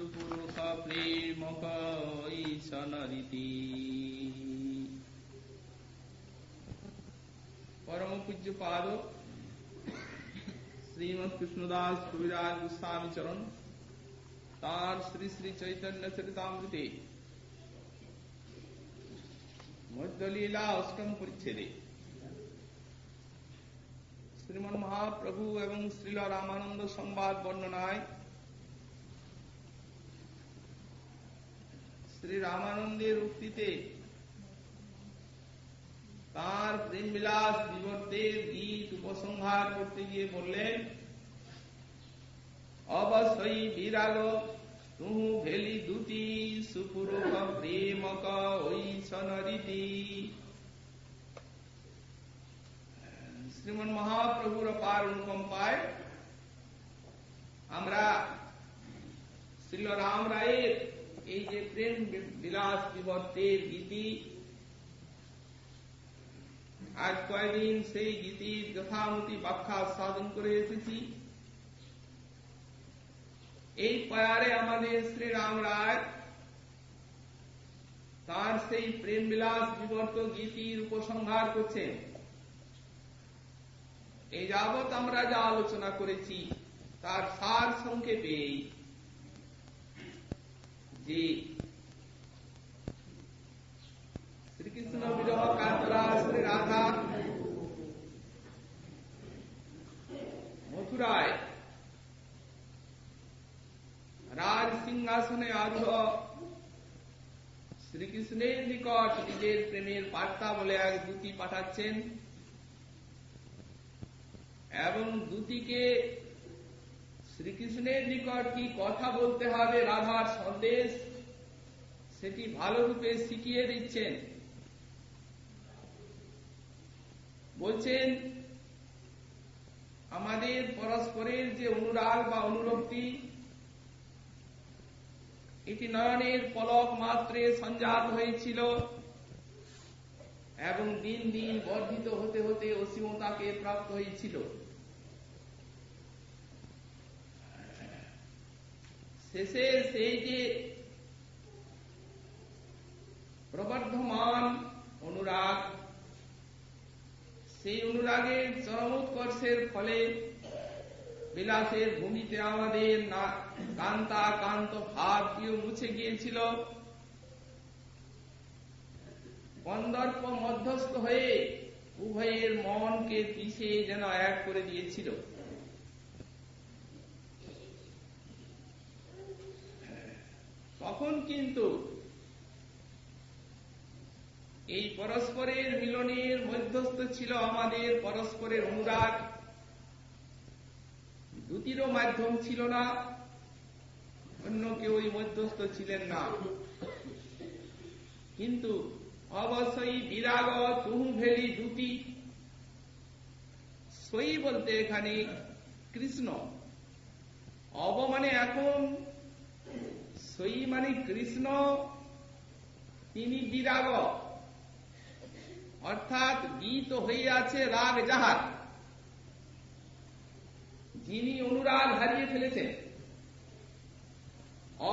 সুপুরুষ প্রেমক ঈশনরীতি। পরম পূজ্য পাদ শ্রীমৎ কৃষ্ণদাস কবিরাজ গোস্বামী চরণ তার শ্রী শ্রী চৈতন্য চরিতামৃতে মধ্যলীলা অষ্টম পরিচ্ছেদে শ্রীমন মহাপ্রভু এবং শ্রীল রামানন্দ সংবাদ বর্ণনায় শ্রী রামানন্দের উক্তিতে তার প্রেম বিলাস বিবর্তের গীত উপসংহার করতে গিয়ে বললেন, অবশ্যই বিরাগ তুহু ভেলি দুটি সুপুরুষ প্রেমক ঐশনরীতি। শ্রীমন মহাপ্রভুর অপার অনুকম্পায় আমরা শ্রীল রাম রায়ের এই যে প্রেম বিলাস বিবর্তের গীতি, আজ কয়েকদিন সেই গীতির যথামতি ব্যাখ্যা সাধন করে এসেছি। এই পয়ারে আমাদের শ্রী রাম রায় তার সেই প্রেম বিলাস বিবর্ত গীতির উপসংহার করছেন। এই যাবৎ আমরা যা আলোচনা করেছি তার সার সংক্ষেপে যে শ্রীকৃষ্ণ বিরহ কাতরা শ্রী রাধা মথুরায় রাজ সিংহাসনে আরূঢ় শ্রীকৃষ্ণের নিকট নিজের প্রেমের বার্তা বলে এক দূতি পাঠাচ্ছেন এবং দূতিকে শ্রীকৃষ্ণের নিকট কি কথা বলতে হবে রাধার সন্দেশ সেটি ভালো রূপে শিখিয়ে দিচ্ছেন। বলছেন, আমাদের পরস্পরের যে অনুরাগ বা অনুরক্তি এটি নয়নের পলক মাত্রে সঞ্জাত হয়েছিল এবং দিন দিন বর্ধিত হতে হতে অসীমতাকে প্রাপ্ত হয়েছিল। শেষে সেই যে প্রবর্ধমান অনুরাগ, সেই অনুরাগের চরমোৎকর্ষের ফলে বিলাসের ভূমিতে আমাদের কান্তাকান্ত ভাবটিও মুছে গিয়েছিল। কন্দর্প মধ্যস্থ হয়ে উভয়ের মনকে পিষে যেন এক করে দিয়েছিল। তখন কিন্তু এই পরস্পরের মিলনের মধ্যস্থ ছিল আমাদের পরস্পরের অনুরাগ, দুটিরও মাধ্যম ছিল না, অন্য কেউ মধ্যস্থ ছিলেন না। কিন্তু অবশ্যই বিরাগ তুহু ভেলি দুটি, সই বলতে এখানে কৃষ্ণ, অব মানে এখন, সই মানে কৃষ্ণ, তিনি বিরাগ অর্থাৎ গীত হয়ে আছে রাগ যাহার, যিনি অনুরাগ হারিয়ে ফেলেছেন।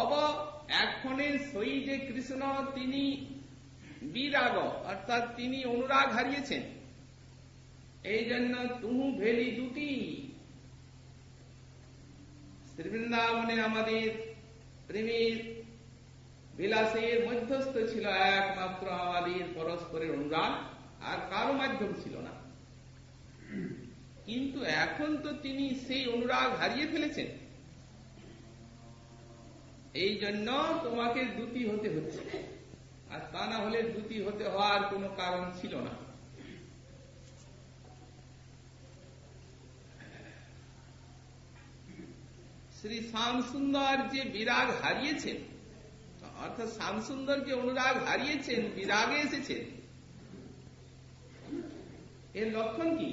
অব এখনের সই যে কৃষ্ণ তিনি বিরাগ অর্থাৎ তিনি অনুরাগ হারিয়েছেন। এই জন্য তুহু ভেলি দুটি, শ্রীবৃন্দাবনে আমাদের প্রেমের বিলাসের মধ্যস্থ ছিল একমাত্র আমাদের পরস্পরের অনুরাগ, আর কারো মাধ্যম ছিল না। কিন্তু এখন তো তিনি সেই অনুরাগ হারিয়ে ফেলেছেন, এই জন্য তোমাকে দ্যুতি হতে হচ্ছে, আর তা না হলে দ্যুতি হতে হওয়ার কোনো কারণ ছিল না। শ্রী শ্যামসুন্দর যে বিরাগ হারিয়েছেন, অর্থাৎ শ্যামসুন্দর যে অনুরাগ হারিয়েছেন, বিরাগে এসেছেন, এর লক্ষণ কি?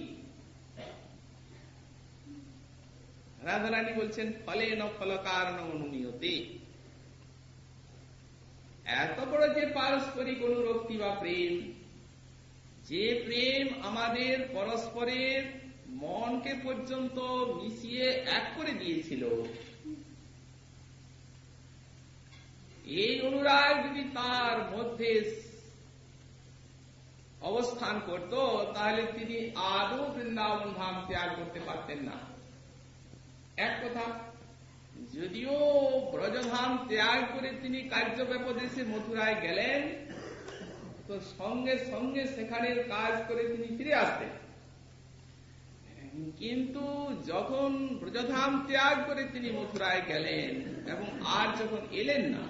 রাধারানী বলছেন, ফলে ন ফল কারণ অনুমিয়তে। এত বড় যে পারস্পরিক অনুরক্তি বা প্রেম, যে প্রেম আমাদের পরস্পরের মনকে পর্যন্ত মিশিয়ে এক করে দিয়েছিল, এই অনুরাগ যদি তার মধ্যে অবস্থান করত তাহলে তিনি আদৌ বৃন্দাবন ধাম ত্যাগ করতে পারতেন না। এক কথা, যদিও ব্রজধাম ত্যাগ করে তিনি কার্যব্যাপদেশে মথুরায় গেলেন, তো সঙ্গে সঙ্গে সেখানের কাজ করে তিনি ফিরে আসতেন। কিন্তু যখন ব্রজধাম ত্যাগ করে তিনি মথুরায় গেলেন এবং আর যখন এলেন না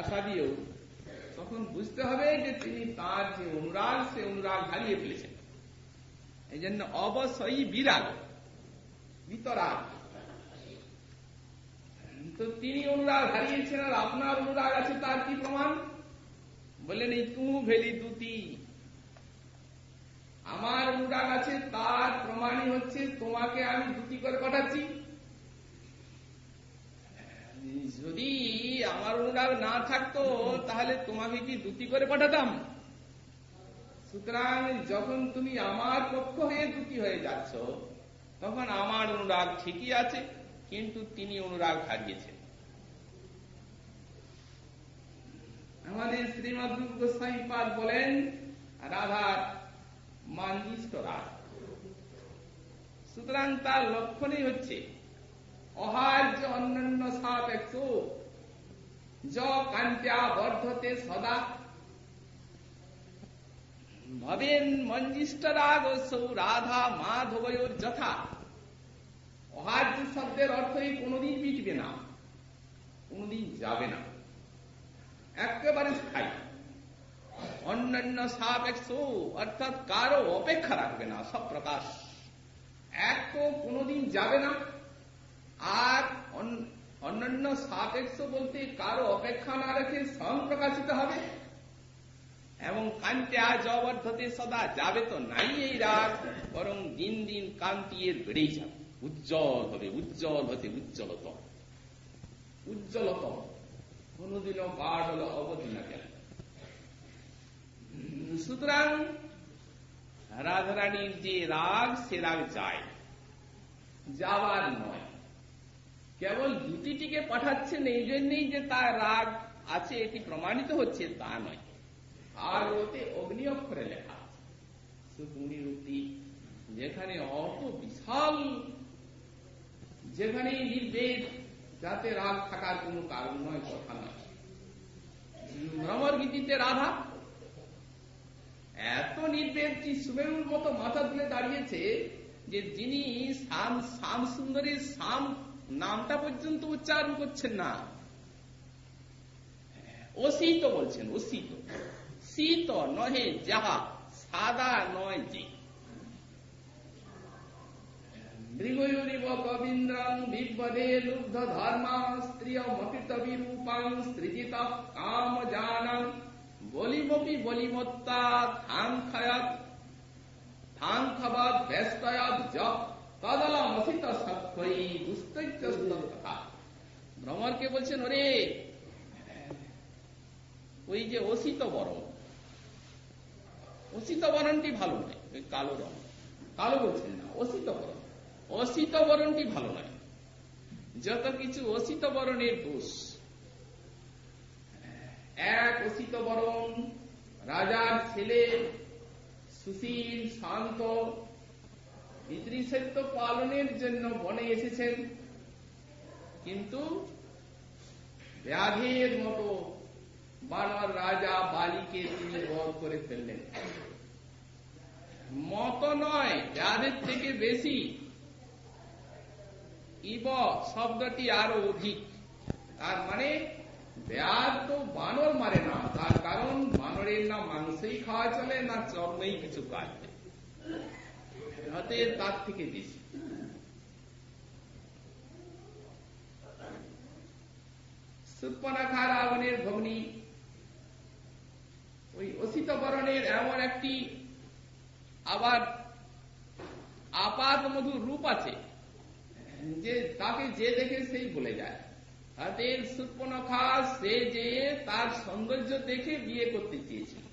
আশা দিয়েও, তখন বুঝতে হবে যে তিনি তার যে অনুরাগ, সে অনুরাগ হারিয়ে ফেলেছেন। এই জন্য অবশ্যই বিরাগ, বিতরাগ। তো তিনি অনুরাগ হারিয়েছেন আর আপনার অনুরাগ আছে, তার কি প্রমাণ? বললেন এই তু ভেলি দুটি, আমার অনুরাগ আছে তার প্রমাণই হচ্ছে তোমাকে আমি দুটি করে পাঠাচ্ছি। যদি আমার অনুরাগ না থাকতো তাহলে তোমাকে কি দুটি করে পাঠাতাম? সুতরাং যখন তুমি আমার পক্ষ হয়ে দুটি হয়ে যাচ্ছ, তখন আমার অনুরাগ ঠিকই আছে, কিন্তু তিনি অনুরাগ হারিয়েছেন। আমাদের শ্রীমদ রূপ গোস্বামী পাদ বলেন রাধার মানজিষ্ট রাগ। সুতরাং তার লক্ষণই হচ্ছে অহার্য অন্যান্য সাপেক্ষ য কান্ত্যা বর্ধতে সদা ভবেন মঞ্জিষ্ট রাগ সৌ রাধা মাধবয়োর যথা। অহার্য শব্দের অর্থই কোনদিন মিটবে না, কোনদিন যাবে না, একেবারে স্থায়ী। অন্যান্য সাপেক্ষ অর্থাৎ কারো অপেক্ষা রাখবে না, সব প্রকাশ এক তো কোনদিন যাবে না। আর অন্যান্য সাপেক্ষ বলতে কারো অপেক্ষা না রেখে স্বয়ং প্রকাশিত হবে। এবং কান্ত্যা জবর্ধতে সদা, যাবে তো নাই এই রাগ, বরং দিন দিন কান্তি এর বেড়েই যাবে, উজ্জ্বল হবে, উজ্জ্বল হতে উজ্জ্বলতম, উজ্জ্বলতম, কোনদিনও গাঢ় হলো অবধি না গেল। সুতরাং রাধারানীর যে রাগ, সে রাগ যায়, যাবার নয়। কেবল দুটিটিকে পাঠাচ্ছেন এই জন্যই যে তার রাগ আছে এটি প্রমাণিত হচ্ছে তা নয়। আর ওতে অগ্নি অক্ষরে লেখা আছে সুকুনি রূপটি, যেখানে অত বিশাল, যেখানে নির্বেদ, যাতে রাগ থাকার কোন কারণ নয়, কথা নয়। ভ্রমর গীতিতে রাধা এত নির্বেদ কি সুমেরুর মতো মাথা তুলে দাঁড়িয়েছে যে যিনি শ্যাম সুন্দরীর শ্যাম নামটা পর্যন্ত উচ্চারণ করছেন না, অসিত বলছেন, অসিত, শীত নহে যাহা, সাদা নয় যে। মৃগয়ুরিব কবীন্দ্রং বিবদে লুব্ধ ধর্মা স্ত্রিয় মপিত বিরূপাং সৃজিত কাম জানং বলিমপি বলিমত্তা থাংখয়াত থাংখবাদ ব্যস্তয়াত জপ তদলমসিত সক্ষই দুস্তৈত্যস্তথা। ভ্রমরকে বলছেন, ওরে ওই যে অসিত বরণ, অসিত বরণটি ভালো নয়, ওই কালো রং, কালো বলছেন না, অসিত বরণ, অসিত বরণটি ভালো নয়। যত কিছু অসিত বরণের দোষ। এক অসিত বরণ, রাজার ছেলে, সুশীল, শান্ত, পিতৃসত্য পালনের জন্য বনে এসেছেন, কিন্তু ব্যাধের মতো বানর রাজা বালিকে তিনি বধ করে ফেললেন। মত নয়, ব্যাধের থেকে বেশি, ইব শব্দটি আরো অধিক। তার মানে ব্যাধ তো বানর মারে না, তার কারণ বানরের না মাংসই খাওয়া চলে, না চর্মেই কিছু কাজ, হাতে তার থেকে বেশি। শূর্পণখা রাবণের ভগ্নী, ওই অসিত বরণের এমন একটি আবার আপাত মধুর রূপ আছে যে তাকে যে দেখে সেই বলে যায়। তাদের শূর্পণখা, সে যে তার সৌন্দর্য দেখে বিয়ে করতে চেয়েছিল,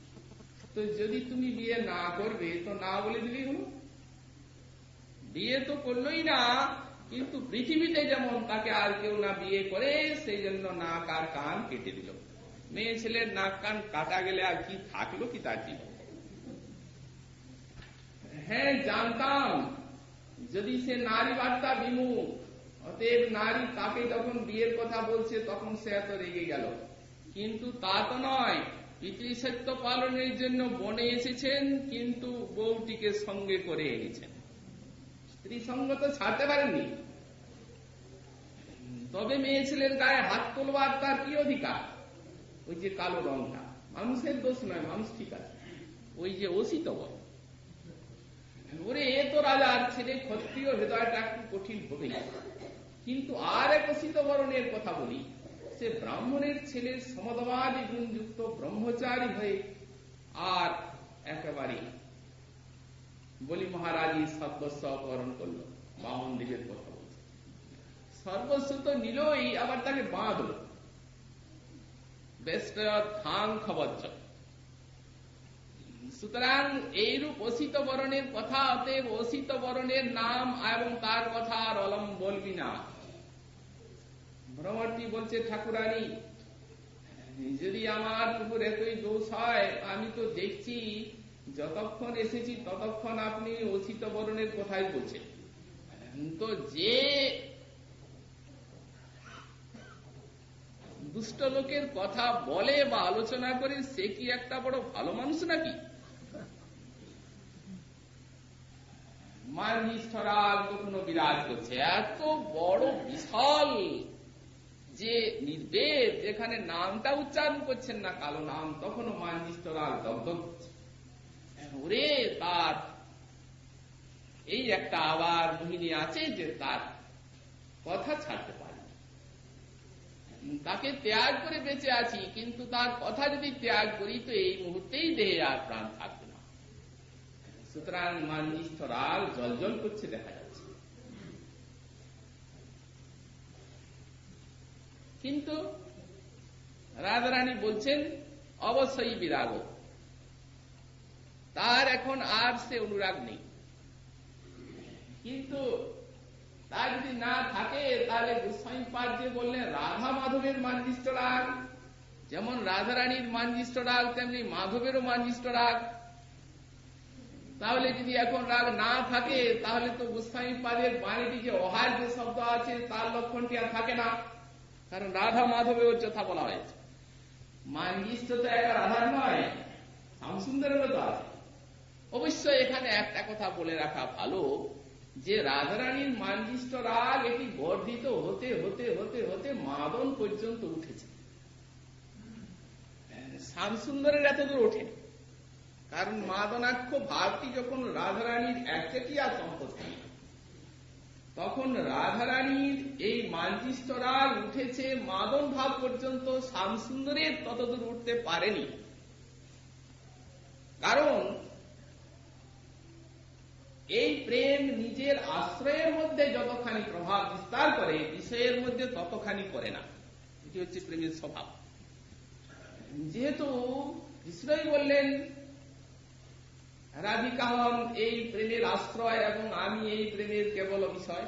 তো যদি তুমি বিয়ে না করবে তো না বলে দিলেই হলো। বিয়ে তো করলোই না, কিন্তু পৃথিবীতে যেমন তাকে আর কেউ না বিয়ে করে, সেই জন্য নাক আর কান কেটে দিল। মেয়ে ছেলের নাক কান কাটা গেলে আর কি থাকলো কি তার জীবন? হ্যাঁ, জানতাম যদি সে নারী বার্তা বিমুখ, অতএব নারী তাকে যখন বিয়ের কথা বলছে তখন সে এত রেগে গেল, কিন্তু তা তো নয়। পিতৃসত্য পালনের জন্য বনে এসেছেন, কিন্তু বউটিকে সঙ্গে করে এনেছেন। স্ত্রী সঙ্গ তো ছাড়তে পারেননি। তবে মেয়ে ছেলের গায়ে হাত তোলবার তার কি অধিকার? ওই যে কালো রংটা মানুষের দোষ নয়, মানুষ ঠিক আছে। ওই যে অসিত বল, ওরে এ তো রাজার ছেলে, ক্ষত্রিয়, হৃদয়টা একটু কঠিন হবেই। কিন্তু আর এক অসিত বরণের কথা বলি, সে ব্রাহ্মণের ছেলে, সমদবাদী গুণযুক্ত ব্রহ্মচারী হয়ে আর একেবারে বলি মহারাজই সর্বস্ব অপহরণ করলো। বামন দেবের কথা বলছে, সর্বস্ব তো নিলই, আবার তাকে বাঁধল। বেস্ট থাং খবর। সুতরাং এইরূপ অসিত বরণের কথা, অতএব অসিত বরণের নাম এবং তার কথা আর অলম বলবি না। ভ্রমরটি বলছে, ঠাকুরানী যদি আমার উপর এতই দোষ হয়, আমি তো দেখছি যতক্ষণ এসেছি ততক্ষণ আপনি অসিত বরণের কথাই বলছেন। তো যে দুষ্ট লোকের কথা বলে বা আলোচনা করে, সে কি একটা বড় ভালো মানুষ নাকি? মাননিষ্ঠরাল কখনো বিরাজ করছে, এত বড় বিশাল যে নির্বেদ, যেখানে নামটা উচ্চারণ করছেন না, কালো নাম, তখনও মাননিষ্ঠরাল দগ্ধ করছে। ওরে তার এই একটা আবার মোহিনী আছে যে তার কথা ছাড়তে পারে, তাকে ত্যাগ করে বেঁচে আছি, কিন্তু তার কথা যদি ত্যাগ করি তো এই মুহূর্তেই দেহে আর প্রাণ থাকবে না। সুতরাং মাননিষ্ঠরাল জল করছে দেখা যাচ্ছে। কিন্তু রাধারানী বলছেন অবশ্যই বিরাগ, তার এখন আর সে অনুরাগ নেই। কিন্তু তার যদি না থাকে, তাহলে গোস্বামীপাদ যে বললেন রাধা মাধবের মানজিষ্ট রাগ, যেমন রাধারানীর মানজিষ্ট রাগ তেমনি মাধবেরও মানজিষ্ট রাগ। তাহলে যদি এখন রাগ না থাকে, তাহলে তো গোস্বামীপাদের বাণীটি যে অহার যে শব্দ আছে তার লক্ষণটি আর থাকে না, কারণ রাধা মাধবের যথা বলা হয়েছে। মানজিষ্ট তো একা রাধার নয়, শ্যামসুন্দরেরও তো আছে। অবশ্যই এখানে একটা কথা বলে রাখা ভালো, যে রাধারানীর মানজিষ্ট রাগ এটি বর্ধিত হতে হতে হতে হতে মাদন পর্যন্ত উঠেছে। শ্যামসুন্দরের এতদূর ওঠেনি, কারণ মাদনাক্ষ ভাবটি যখন রাধারানীর একচেটিয়া সম্পত্তি, তখন রাধারানীর এই মানজিষ্ট রাগ উঠেছে মাদন ভাব পর্যন্ত, শ্যামসুন্দরের ততদূর উঠতে পারেনি। কারণ এই প্রেম নিজের আশ্রয়ের মধ্যে যতখানি প্রভাব বিস্তার করে, বিষয়ের মধ্যে ততখানি করে না। এটি হচ্ছে প্রেমের স্বভাব। যেহেতু কৃষ্ণই বললেন রাধিকা হন এই প্রেমের আশ্রয় এবং আমি এই প্রেমের কেবল বিষয়,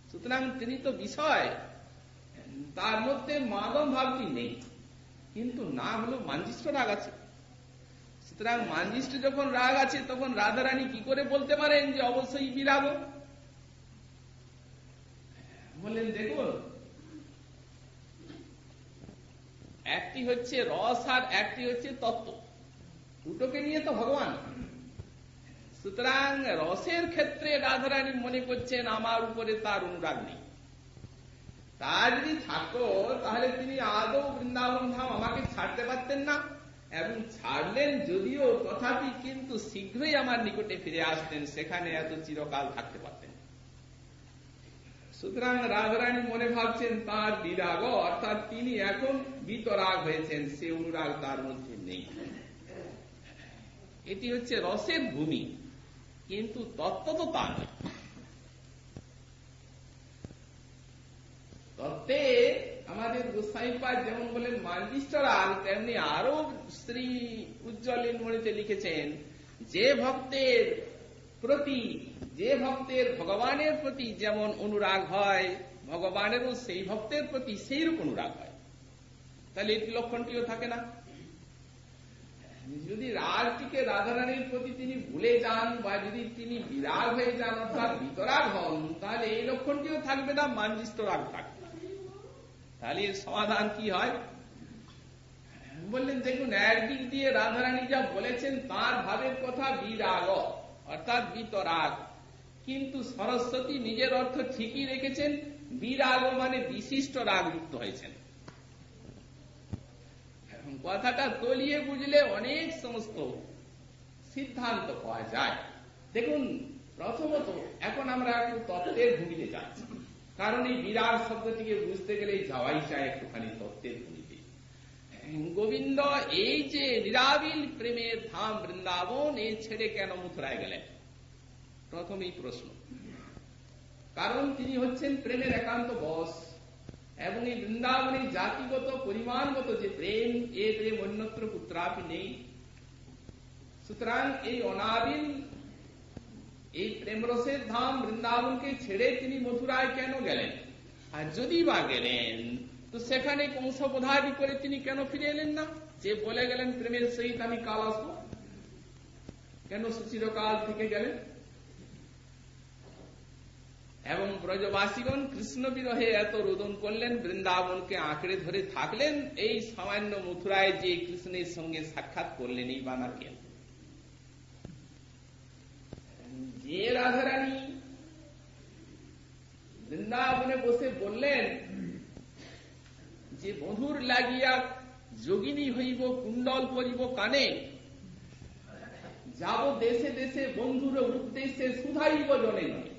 সুতরাং তিনি তো বিষয়, তার মধ্যে মাদন ভাবটি নেই। কিন্তু না হলো মানজিষ্ট রাগ আছে। সুতরাং মানজিষ্ট যখন রাগ আছে, তখন রাধারানী কি করে বলতে পারেন যে অবশ্যই বিরাগ? বললেন দেখুন, একটি হচ্ছে রস আর একটি হচ্ছে তত্ত্ব, দুটোকে নিয়ে তো ভগবান। সুতরাং রসের ক্ষেত্রে রাধারানী মনে করছেন আমার উপরে তার অনুরাগ নেই। তার যদি থাকতো তাহলে তিনি আদৌ বৃন্দাবন ধাম আমাকে ছাড়তে পারতেন না, এবং ছাড়লেন যদিও, তথাপি কিন্তু শীঘ্রই আমার নিকটে ফিরে আসতেন, সেখানে এত চিরকাল থাকতে পারতেন। সুতরাং রাধারানী মনে ভাবছেন তার বিরাগ, অর্থাৎ তিনি এখন বিতরাগ হয়েছেন, সে অনুরাগ তার মধ্যে নেই। এটি হচ্ছে রসের ভূমি, কিন্তু তত্ত্ব তো তা নয়। তত্ত্বে আমাদের গোস্বামীপাদ যেমন বলেন মানজিষ্ট রাগ, তেমনি আরো শ্রী উজ্জ্বলীন মণিতে লিখেছেন যে ভক্তের প্রতি যে ভক্তের ভগবানের প্রতি যেমন অনুরাগ হয়, ভগবানেরও সেই ভক্তের প্রতি সেইরূপ অনুরাগ হয়। তাহলে এই লক্ষণটিও থাকে না। যদি রাগটিকে রাধারানীর প্রতি তিনি ভুলে যান, বা যদি তিনি বিরাগ হয়ে যান অর্থাৎ বিতরাগ হন, তাহলে এই লক্ষণটিও থাকবে না, মানজিষ্ট রাগ থাকবে। তাহলে এর সমাধান কি হয়? বললেন দেখুন, একদিক দিয়ে রাধারানী যা বলেছেন তার ভাবের কথা বিরাগ অর্থাৎ বিতরাগ, কিন্তু সরস্বতী নিজের অর্থ ঠিকই রেখেছেন, বিরাগ মানে বিশিষ্ট রাগ যুক্ত হয়েছেন। কথাটা তলিয়ে বুঝলে অনেক সমস্ত সিদ্ধান্ত পাওয়া যায়। দেখুন, প্রথমত এখন আমরা একটু তত্ত্বের ভূমিতে যাচ্ছি, কারণ এই বিরাগ শব্দটিকে বুঝতে গেলে যাওয়াই চায় একটুখানি তত্ত্বের ভূমিতে। গোবিন্দ এই যে নিরাবিল প্রেমের ধাম বৃন্দাবন, এই ছেড়ে কেন মথুরায় গেলেন? প্রথমেই প্রশ্ন। কারণ তিনি হচ্ছেন প্রেমের একান্ত বশ, এবং এই বৃন্দাবনের জাতিগত পরিমাণগত যে প্রেম, এ প্রেম অন্যত্র কুত্রাপি নেই। সুতরাং এই অনাবিল এই প্রেমরসের ধাম বৃন্দাবনকে ছেড়ে তিনি মথুরায় কেন গেলেন? আর যদি বা গেলেন, তো সেখানে কংসবধাদি করে তিনি কেন ফিরে এলেন না? যে বলে গেলেন প্রেমের সহিত আমি কাল আসবো, কেন চিরকাল থেকে গেলেন? এবং ব্রজবাসীগণ কৃষ্ণ বিরহে এত রোদন করলেন, বৃন্দাবনকে আঁকড়ে ধরে থাকলেন, এই সামান্য মথুরায় যে কৃষ্ণের সঙ্গে সাক্ষাৎ করলেন এই বানার কেন? যে রাধারানী বৃন্দাবনে বসে বললেন যে বধুর লাগিয়া যোগিনী হইব কুণ্ডল পরিব কানে, যাব দেশে দেশে বন্ধুর উদ্দেশ্যে সুধাইব জনে জনে।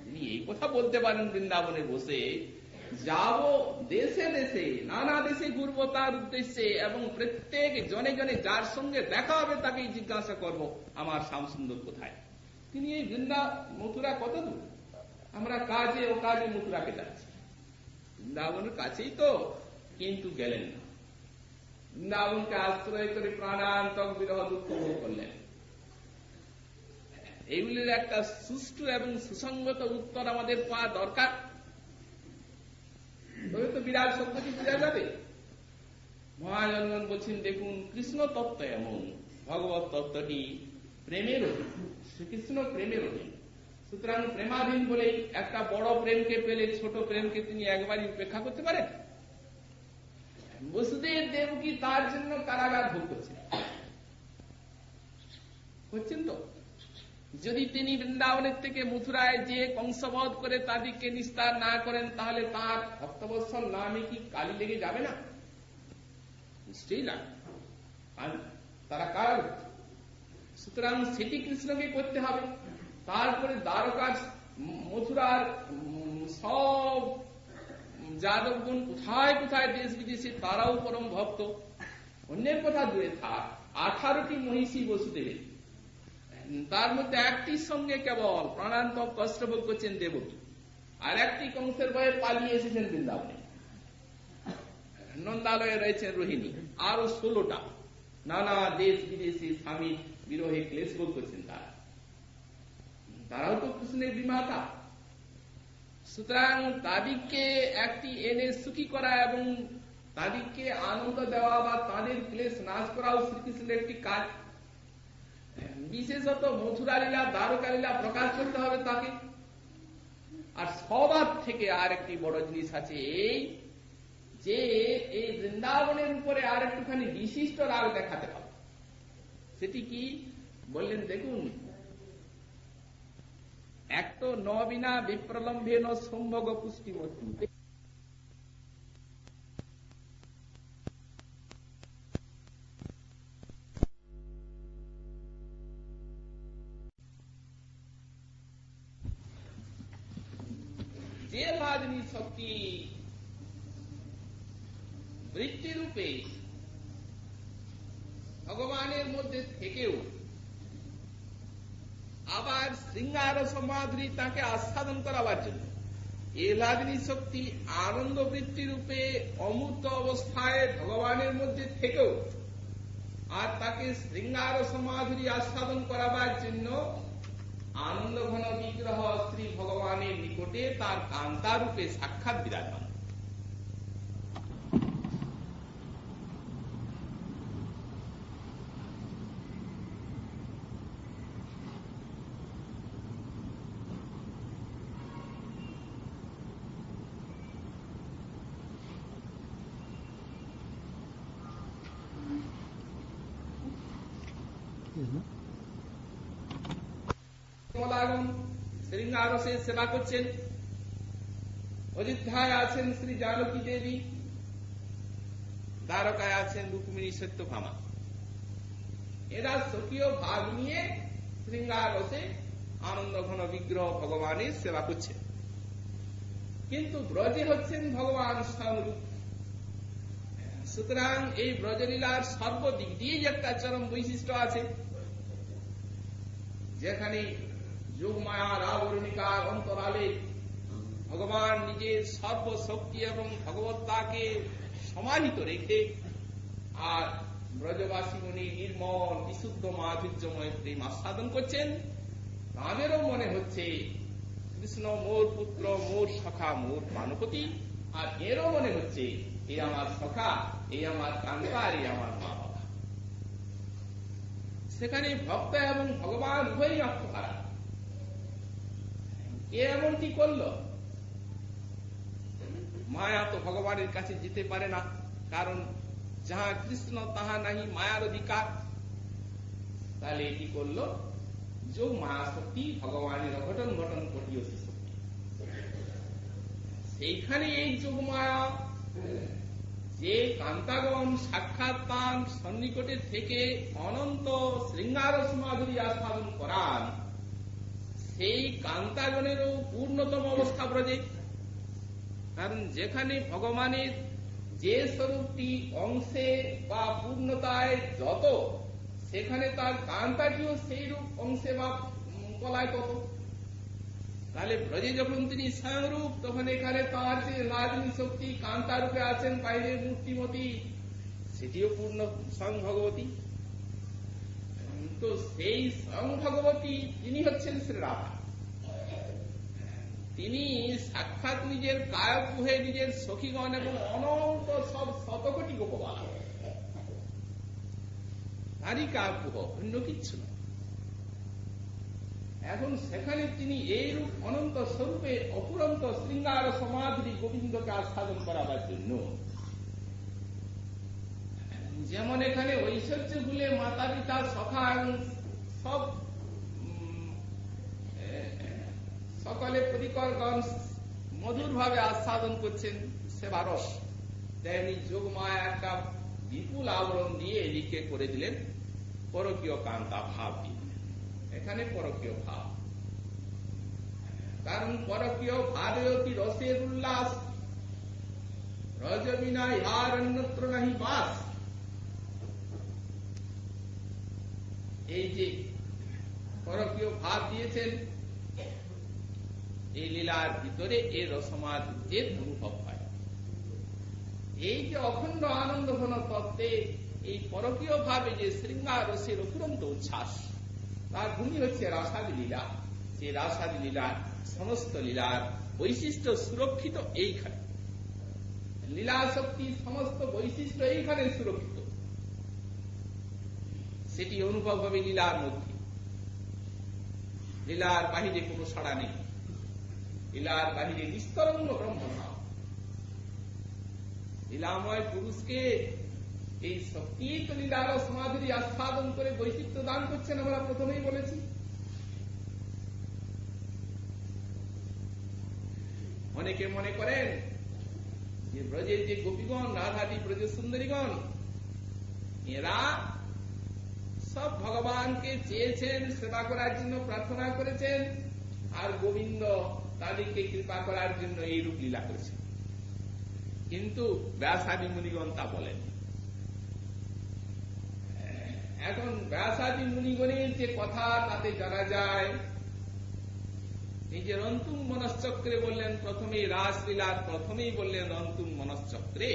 তিনি এই কথা বলতে পারেন বৃন্দাবনে বসে, যাব দেশে দেশে, নানা দেশে ঘুরব তার উদ্দেশ্যে, এবং প্রত্যেক জনে জনে যার সঙ্গে দেখা হবে তাকেই জিজ্ঞাসা করব আমার শ্যামসুন্দর কোথায়। তিনি এই মথুরা কত দূর? আমরা কাজে ও কাজে মথুরাকে যাচ্ছি, বৃন্দাবনের কাছেই তো, কিন্তু গেলেন না। বৃন্দাবনকে আশ্রয় করে প্রাণান্তক বিরহ দুঃখ ভোগ করলেন। এইগুলির একটা সুষ্ঠু এবং সুসংগত উত্তর আমাদের পাওয়া দরকার, তবে তো বিরাট শব্দটি বোঝা যাবে। মহাজনগণ বলছেন দেখুন, কৃষ্ণ তত্ত্ব এমন, ভগবত তত্ত্বটি প্রেমের অধীন, শ্রীকৃষ্ণ প্রেমের অধীন। সুতরাং প্রেমাধীন বলেই একটা বড় প্রেমকে পেলে ছোট প্রেমকে তিনি একবারই উপেক্ষা করতে পারেন? বসুদেব দেবকী তার জন্য কারাগার ভোগ করছেন তো। যদি তিনি বৃন্দাবনের থেকে মথুরায় যে কংসবধ করে তাদেরকে নিস্তার না করেন, তাহলে তার ভক্তবৎসল নামে কি কালি লেগে যাবে না? নিশ্চয়ই না, তারা কারাগার। সুতরাং সেটি কৃষ্ণকে করতে হবে। তারপরে দ্বারকা মথুরার সব যাদবগণ কোথায় কোথায় দেশ বিদেশে, তারাও পরম ভক্ত। অন্যের কথা দূরে থাক, 18টি মহিষী বসুদেবের, তার মধ্যে একটির সঙ্গে কেবল প্রাণান্তক কষ্ট ভোগ করছেন দেবকী, আর একটি কংসের ভয়ে পালিয়ে এসেছেন বৃন্দাবনে। নন্দালয়ে রয়েছেন রোহিণী, আরো 16টা নানা দেশ বিদেশে স্বামী বিরহে ক্লেশ ভোগ করছেন তারাও তো কৃষ্ণের বিমাতা। সুতরাং তাদেরকে একটি এনে সুখী করা এবং তাদেরকে আনন্দ দেওয়া বা তাদের ক্লেশ নাশ করাও শ্রীকৃষ্ণের একটি কাজ। বিশেষত মথুরা লীলা, দ্বারকা লীলা প্রকাশ করতে হবে তাকে। আর সবার থেকে আর একটি বড় জিনিস আছে, এই যে এই বৃন্দাবনের উপরে আর একটুখানি বিশিষ্ট রাগ দেখাতে হবে। সেটি কি বললেন দেখুন, এক তো নবিনা বিপ্রলম্বে ন সম্ভোগ পুষ্টিমূর্তি। যে লাজনী শক্তি বৃত্তিরূপে ভগবানের মধ্যে থেকেও আবার শৃঙ্গার সমাধি তাকে আস্বাদন করাবার জন্য, এ লাজনী শক্তি আনন্দ বৃত্তি রূপে অমূর্ত অবস্থায় ভগবানের মধ্যে থেকেও আর তাকে শৃঙ্গার সমাধি আস্বাদন করাবার জন্য আনন্দ ঘন বিগ্রহ শ্রী ভগবানের নিকটে তার কান্তা রূপে সাক্ষাৎ বিরাজমান। শ্রীঙ্গারসে সেবা করছেন। অযোধ্যায় আছেন শ্রী জানকী দেবী, দ্বারকায় আছেন রুক্মিণী সত্যভামা। এরা স্বকীয় ভাগ নিয়ে শ্রীঙ্গারসে আনন্দ ঘন বিগ্রহ ভগবানের সেবা করছেন। কিন্তু ব্রজে হচ্ছেন ভগবান স্বয়ংরূপ। সুতরাং এই ব্রজলীলার সর্বদিক দিয়েই একটা চরম বৈশিষ্ট্য আছে, যেখানে যোগমায়ার আবরণিকার অন্তরালে ভগবান নিজের সর্বশক্তি এবং ভগবত্তাকে সমাহিত রেখে আর ব্রজবাসী মনি নির্মল বিশুদ্ধ মাধুর্যময় প্রেম আস্বাদন করছেন। তাদেরও মনে হচ্ছে কৃষ্ণ মোর পুত্র, মোর সখা, মোর প্রাণপতি, আর এরও মনে হচ্ছে এই আমার সখা, এই আমার কান্তা, আর এই আমার মা বাবা। সেখানে ভক্ত এবং ভগবান উভয়ই আত্মহারা। কে এমনটি করল? মায়া তো ভগবানের কাছে যেতে পারে না, কারণ যাহা কৃষ্ণ তাহা নাহি মায়ার অধিকার। তাহলে এটি করল যোগ মায়া শক্তি, ভগবানের অঘটন ঘটন ঘটিয়েছে শক্তি। সেইখানে এই যোগ মায়া যে কান্তাগণ সাক্ষাৎ তার সন্নিকটে থেকে অনন্ত শৃঙ্গারস মাধুরী আস্বাদন করান, সেই কান্তাগণেরও পূর্ণতম অবস্থা ব্রজে। কারণ যেখানে ভগবানের যে স্বরূপটি অংশে বা পূর্ণতায় যত, সেখানে তার কান্তাটিও সেই রূপ অংশে বা কলায় তত। তাহলে ব্রজে যখন তিনি স্বয়ংরূপ, তখন এখানে তার যে রাজনী শক্তি কান্তা রূপে আছেন বাইরের মূর্তিমতী, সেটিও পূর্ণ স্বয়ং ভগবতী। তো সেই স্বয়ং ভগবতী তিনি হচ্ছেন শ্রী রাধা। তিনি সাক্ষাৎ নিজের কায়ক হয়ে নিজের সখীগণ এবং অনন্ত সব শতকোটি গোপবাল তারই কায়ক, অন্য কিচ্ছু না। এখন সেখানে তিনি এই রূপ অনন্ত স্বরূপে অপুরন্ত শৃঙ্গার সমাধি গোবিন্দকে আস্বাদন করাবার জন্য, যেমন এখানে ঐশ্বর্য ভুলে মাতা পিতা সখা সব সকলে পরিকরগণ মধুর ভাবে আস্বাদন করছেন সেবারস, তেমনি যোগমায়া একটা বিপুল আবরণ দিয়ে এদিকে করে দিলেন পরকীয় কান্তা ভাব দিয়ে। এখানে পরকীয় ভাব, কারণ পরকীয় ভাবে অতি রসের উল্লাস, রজ বিনা ইহার অন্যত্র নাহি বাস। এই যে পরকীয় ভাব দিয়েছেন, এই লীলার ভিতরে এই রসমাধুর্যের অনুভব হয়। এই যে অখণ্ড আনন্দ ঘন তত্ত্বে এই পরকীয় ভাবে যে শৃঙ্গার রসের অফুরন্ত উচ্ছ্বাস, তার ভূমি হচ্ছে রাসাদি লীলা। যে রাসাদি লীলার সমস্ত লীলার বৈশিষ্ট্য সুরক্ষিত এইখানে, লীলা শক্তি সমস্ত বৈশিষ্ট্য এইখানে সুরক্ষিত। সেটি অনুভব হবে লীলার মধ্যে। লীলার বাহিরে কোনো সাড়া নেই, লীলার বাহিরে নিস্তরঙ্গ ব্রহ্মভাব। লীলাময় পুরুষকে এই শক্তি তো লীলার সমাধি আস্বাদন করে বৈচিত্র্য দান করছেন, আমরা প্রথমেই বলেছি। অনেকে মনে করেন যে ব্রজের যে গোপীগণ, রাধাটি ব্রজ সুন্দরীগণ, এরা সব ভগবানকে চেয়েছেন, সেবা করার জন্য প্রার্থনা করেছেন, আর গোবিন্দ তাদেরকে কৃপা করার জন্য এই রূপ লীলা করেছেন। কিন্তু ব্যাসাদি মুনিগণ তা বলেন। এখন ব্যাসাদি মুনিগণের যে কথা তাতে জানা যায়, নিজের অন্তুম মনশ্চক্রে বললেন, প্রথমেই রাসলীলার প্রথমেই বললেন অন্তুম মনশ্চক্রে।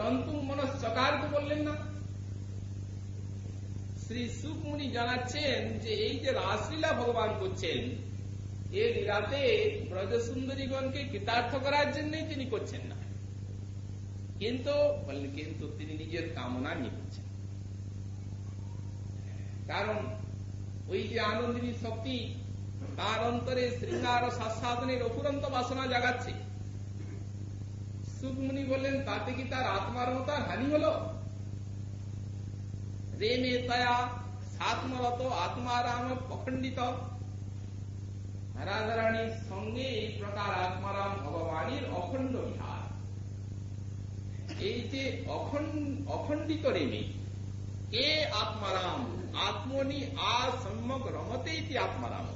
অন্তুম মনশ্চকার তো বললেন না, শ্রী সুকমুনি জানাচ্ছেন যে এই যে রাসলীলা ভগবান করছেন, এই লীলাতে ব্রজ সুন্দরীগণকে কৃতার্থ করার জন্যই তিনি করছেন না, কিন্তু তিনি নিজের কামনা নিয়ে করছেন। কারণ ওই যে আনন্দিনী শক্তি তার অন্তরে শৃঙ্গার ও সাস্বাদনের অফুরন্ত বাসনা জাগাচ্ছে। সুকমুনি বললেন, তাতে কি তার আত্মার মতো হানি হলো? রে মেতয়া সাত্মরত আত্মারাম প্রখণ্ডিত। রাধারানীর সঙ্গে এই প্রকার আত্মারাম ভগবানের অখণ্ড বিহার। এই যে অখণ্ডিত রেমে এ আত্মারাম আত্মনি সম্যক রমতে আত্মারাম,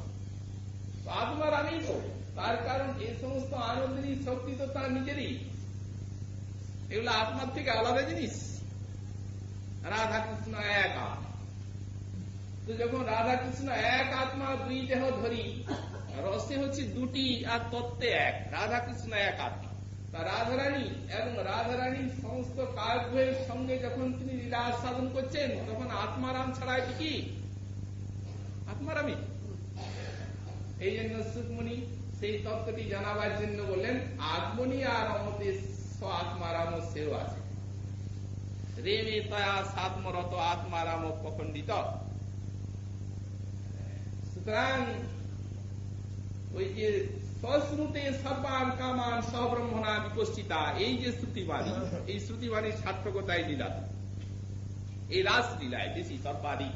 আত্মারামই তো তার। কারণ এই সমস্ত আনন্দিনী শক্তি তো তার নিজেরই, এগুলো আত্মার থেকে আলাদা জিনিস। রাধা কৃষ্ণ এক আত্মা। তো যখন রাধা কৃষ্ণ এক আত্মা, দুই দেহ ধরি, রসে হচ্ছে দুটি আর তত্ত্বে এক। রাধা কৃষ্ণ এক আত্মা। তা রাধারানী এবং রাধারানীর সমস্ত কার্যের সঙ্গে যখন তিনি লীলা সাধন করছেন, তখন আত্মারাম ছাড়া এটি কি? আত্মারামই। এই জন্য সুকমুনি সেই তত্ত্বটি জানাবার জন্য বললেন, আত্মনি আর অমতে আত্মারাম সেও আছে। রেমে তয়া সাত্মরত আত্মারাম প্রখণ্ডিত। সুতরাং ওই যে সশ্রুতে সর্বান কামান সব্রহ্মণা বিপস্থিতা, এই যে শ্রুতিবাণী, এই শ্রুতিবাণীর সার্থকতায় লীলা, এই রাস লীলায় বেশি সর্বাধিক।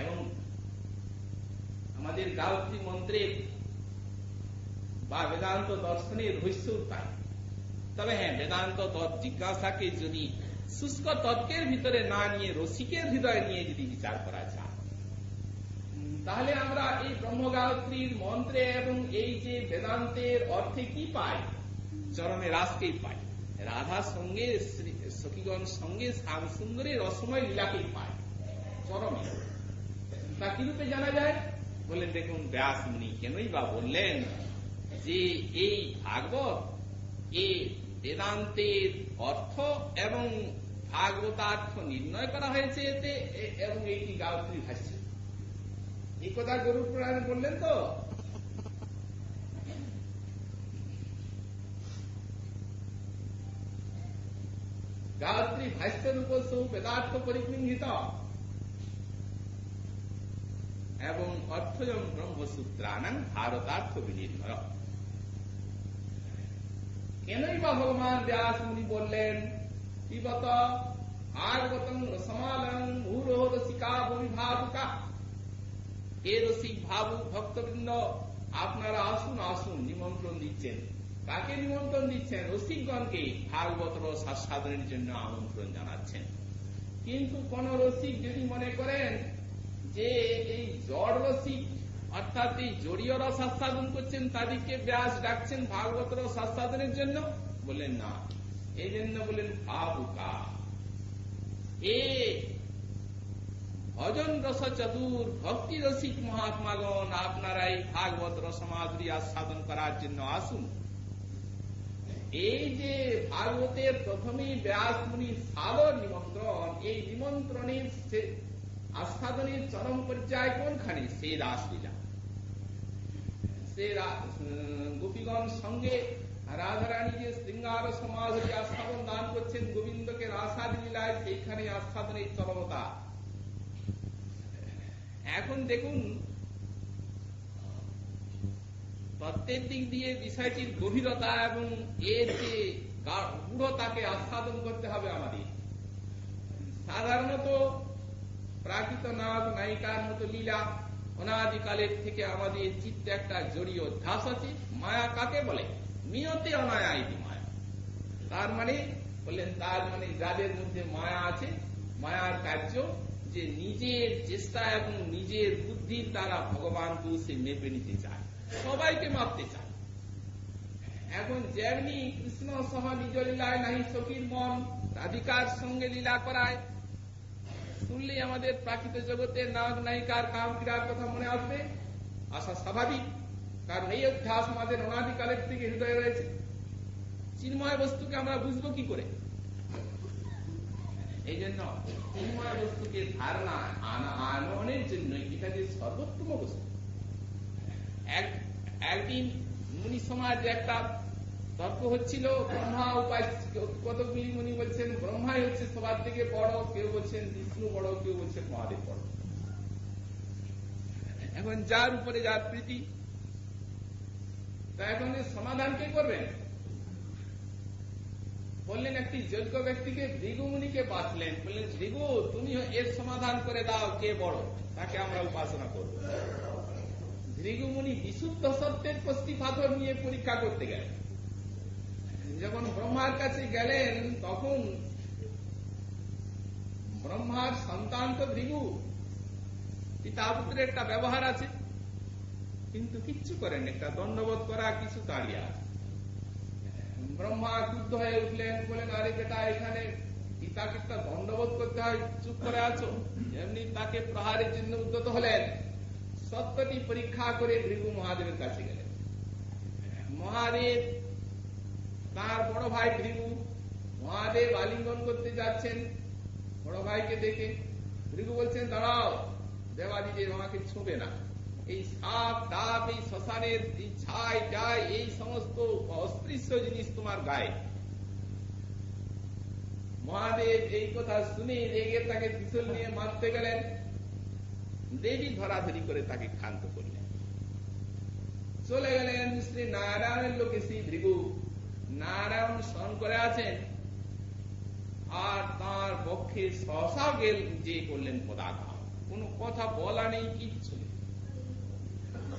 এবং আমাদের গায়ত্রী মন্ত্রের বা বেদান্ত দর্শনের রহস্য তাই। তবে হ্যাঁ, বেদান্ত জিজ্ঞাসাকে যদি শুষ্ক তত্ত্বের ভিতরে না নিয়ে রসিকের হৃদয় নিয়ে যদি বিচার করা যায়, তাহলে আমরা এই ব্রহ্ম গায়ত্রীর মন্ত্রে এবং এই যে বেদান্তের অর্থে কি পাই? চরমে রাসকেই পাই। রাধার সঙ্গে সখীগণ সঙ্গে শ্যাম সুন্দরের রসময় লীলাকেই পাই চরমে। তা কি রূপে জানা যায়? বললেন, দেখুন ব্যাস মুনি কেনই বা বললেন যে এই ভাগবত এই বেদান্তের অর্থ এবং ভাগবতার্থ নির্ণয় করা হয়েছে এতে, এবং এইটি গায়ত্রী ভাষ্য। এই কথা গরুর পুরাণে বললেন তো। গায়ত্রী ভাষ্যের উপর সৌ বেদার্থ পরিগৃহীত এবং অর্থয়ম ব্রহ্মসূত্রাণাং ভারতার্থ বিনির্ণয়। কেনই বা ভগবান ব্যাস মুনি বললেন, পিবত ভাগবতং রসমালং ভূরো রসিকা ভূমিভাবুকা। হে রসিক ভাবুক ভক্তবৃন্দ, আপনারা আসুন আসুন, নিমন্ত্রণ দিচ্ছেন। কাকে নিমন্ত্রণ দিচ্ছেন? রসিকগণকে ভাগবত রস আস্বাদনের জন্য আমন্ত্রণ জানাচ্ছেন। কিন্তু কোন রসিক যদি মনে করেন যে এই জড় রসিক অর্থাৎ এই জড়ীয় রস আস্বাদন করছেন, তাদেরকে ব্যাস ডাকছেন ভাগবত রস আস্বাদনের জন্য, বললেন না। এই জন্য বললেন ভাবুকা, এ ভজন রস চতুর ভক্তি রসিক মহাত্মাগণ, আপনারা এই ভাগবত রসমাধুরী আস্বাদন করার জন্য আসুন। এই যে ভাগবতের প্রথমেই ব্যাস মুনির সাদর নিমন্ত্রণ, এই নিমন্ত্রণের আস্বাদনের চরম পর্যায় কোনখানে? সেই রাসলীলা। সে গোপীগণ সঙ্গে রাধারানী যে শৃঙ্গার সমাধি আস্বাদন দান করছেন গোবিন্দকে রাসাদি লীলায়, সেইখানে আস্বাদনের চরমতা। এখন দেখুন, তত্ত্বের দিক দিয়ে বিষয়টির গভীরতা এবং এর যে গূঢ়তাকে আস্বাদন করতে হবে আমাদের। সাধারণত প্রাকৃত নায়ক নায়িকার মতো লীলা অনাদিকালের থেকে আমাদের চিত্তে একটা জড়িয়ে অধ্যাস আছে। মায়া কাকে বলে? নিয়তে অনায়া ইতি মায়া। তার মানে বললেন, তার মানে যাদের মধ্যে মায়া আছে, মায়ার কার্য যে নিজের চেষ্টা এবং নিজের বুদ্ধির দ্বারা ভগবানকে সে মেপে নিতে চায়, সবাইকে মাপতে চায়। এখন যেমনি কৃষ্ণ সহ নিজ লীলায় নাহি সখীর মন, রাধিকার সঙ্গে লীলা করায়, শুনলেই আমাদের প্রাকৃত জগতের নায়ক নায়িকার কাম ক্রীড়ার কথা মনে আসবে, আসা স্বাভাবিক। কারণ এই অভ্যাস আমাদের অনাদিকালের থেকে হৃদয়ে রয়েছে। চিন্ময় বস্তুকে আমরা বুঝবো কি করে? এই জন্য চিন্ময় বস্তুকে ধারণা আনয়নের জন্য এটা যে সর্বোত্তম বস্তু। একদিন মুনি সমাজ একটা তর্ক হচ্ছিল, ব্রহ্মা উপায়, কতগুলি মুনি বলছেন ব্রহ্মাই হচ্ছে সবার থেকে বড়, কেউ বলছেন বিষ্ণু বড়, কেউ বলছেন মহাদেব বড়। এখন যার উপরে যার প্রীতি, তা এখন সমাধান কে করবেন? বললেন একটি যোগ্য ব্যক্তিকে, ভৃগু মুনিকে বাঁচলেন, বললেন ভৃগু তুমি এর সমাধান করে দাও, কে বড়, তাকে আমরা উপাসনা করব। ভৃগু মুনি বিশুদ্ধ সত্যের কষ্টি পাথর নিয়ে পরীক্ষা করতে গেলেন। যখন ব্রহ্মার কাছে গেলেন তখন ব্রহ্মার সন্তান তো ভৃগু, পিতা পুত্রের একটা ব্যবহার আছে, কিন্তু কিচ্ছু করেন, একটা দণ্ডবোধ করা কিছু দাঁড়িয়ে আছে। ব্রহ্মা ক্রুদ্ধ হয়ে উঠলেন, বলেন আরে বেটা এখানে পিতাকে একটা দণ্ডবোধ করতে হয়, চুপ করে আছো। এমনি তাকে প্রহারের জন্য উদ্যত হলেন। সত্যটি পরীক্ষা করে ভৃগু মহাদেবের কাছে গেলেন। মহাদেব তার বড় ভাই ভৃগু, মহাদেব আলিঙ্গন করতে যাচ্ছেন বড় ভাইকে দেখে। ভৃগু বলছেন দাঁড়াও, দেবাদিদেব আমাকে ছুঁবে না, এই সাপ ডাব, এই শ্মশানের ছাই ডাই, এই সমস্ত অস্পৃশ্য জিনিস তোমার গায়ে। মহাদেব এই কথা শুনে রেগে তাকে ত্রিশূল নিয়ে মারতে গেলেন। দেবী ধরাধরি করে তাকে ক্ষান্ত করলেন। চলে গেলেন শ্রী নারায়ণের লোকে। শ্রী ভৃগু নারায়ণ স্মরণ করে আছেন, আর তার পক্ষে সহসা গেল যে করলেন পদাঘাত। কোন কথা বলা নেই, কিচ্ছু নেই।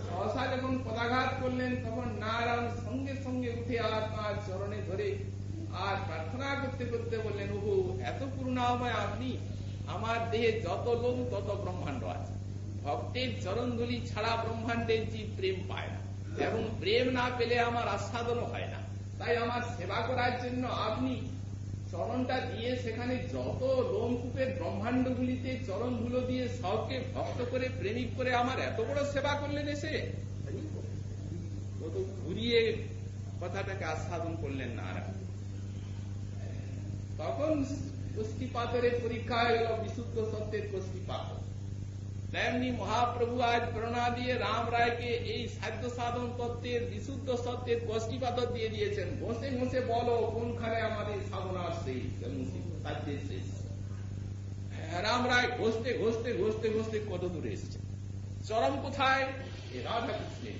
সহসা যখন পদাঘাত করলেন তখন নারায়ণ সঙ্গে সঙ্গে উঠে আর তার চরণে ধরে আর প্রার্থনা করতে করতে বললেন, ওহো এত করুণাময় আপনি, আমার দেহে যত লোম তত ব্রহ্মাণ্ড আছে, ভক্তের চরণ ধুলি ছাড়া ব্রহ্মাণ্ডের জীব প্রেম পায় না, এবং প্রেম না পেলে আমার আস্বাদনও হয় না। তাই আমার সেবা করার জন্য আপনি চরণটা দিয়ে সেখানে যত লোমকূপের ব্রহ্মাণ্ড গুলিতে চরণ ধুলো দিয়ে সবকে ভক্ত করে প্রেমিক করে আমার এত বড় সেবা করলেন, এসে তত ঘুরিয়ে কথাটাকে আস্বাদন করলেন নারায়ণ। তখন কষ্টিপাতরের পরীক্ষা হয়ে গেল, বিশুদ্ধ সত্যের কষ্টিপাতর। তেমনি মহাপ্রভু আজ প্রেরণা দিয়ে রাম রায়কে এই সাধ্য সাধন তত্ত্বের, বিশুদ্ধ সত্যের কষ্টিপাতর দিয়ে দিয়েছেন। ঘষে ঘষে বলো কোনখানে আমাদের সাধনার শেষ এবং সাধ্যের শেষ। রাম রায় ঘষতে ঘষতে ঘষতে ঘষতে কত দূরে এসেছে, চরম কোথায়? রাধা কৃষ্ণের।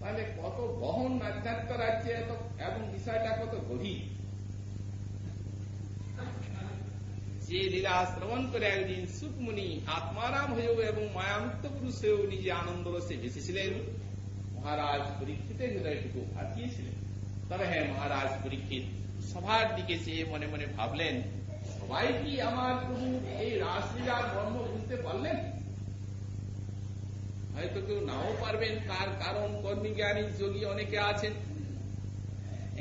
তাহলে কত গহন আধ্যাত্ম রাজ্যে, এবং বিষয়টা কত গভীর। যে লীলা শ্রবণ করে একদিন সুকমুনি আত্মারাম হয়েও এবং মায়ামুক্ত পুরুষ হয়েও নিজে আনন্দ রসে ভেসেছিলেন, মহারাজ পরীক্ষিতের হৃদয়টুকু ভাসিয়েছিলেন। তবে হ্যাঁ, মহারাজ পরীক্ষিত সবার দিকে চেয়ে মনে মনে ভাবলেন, সবাই কি আমার প্রভু এই রাসলীলার মর্ম বুঝতে পারলেন? হয়তো কেউ নাও পারবেন, তার কারণ কর্মী জ্ঞানী যোগী অনেকে আছেন।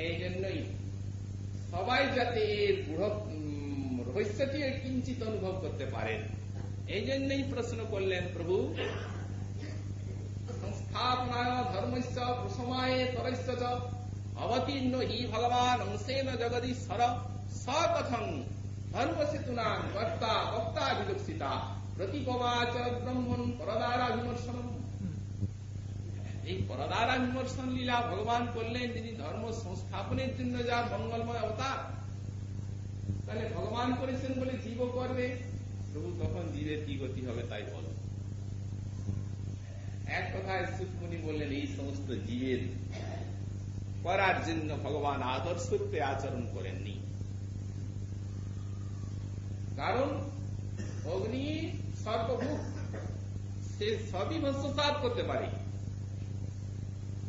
এই জন্যই সবাই যাতে এর রহস্যটি কিঞ্চিত অনুভব করতে পারেন, এই জন্যই প্রশ্ন করলেন প্রভু, সংস্থাপনায় ধর্মস্য প্রসমায়ে তরস্য চ অবতীর্ণ হি ভগবান অংশেন জগদীশ্বর সকথং ধর্মসেতুনাং কর্তা বক্তা বিদক্ষিতা প্রতিপবাচ ব্রহ্মণ পরদারা বিমর্শনম। এই পরদারা বিমর্শন লীলা ভগবান করলেন যিনি ধর্ম সংস্থাপনের জন্য যা মঙ্গলময় অবতার। তাহলে ভগবান করেছেন বলে জীবও করবে। প্রভু তখন জীবের কি গতি হবে তাই বলো। এক কথায় সুকমুনি বললেন, এই সমস্ত জীবের করার জন্য ভগবান আদর্শ রূপে আচরণ করেননি। কারণ অগ্নি সর্বভূত, সে সবই ভস্মসাৎ করতে পারে।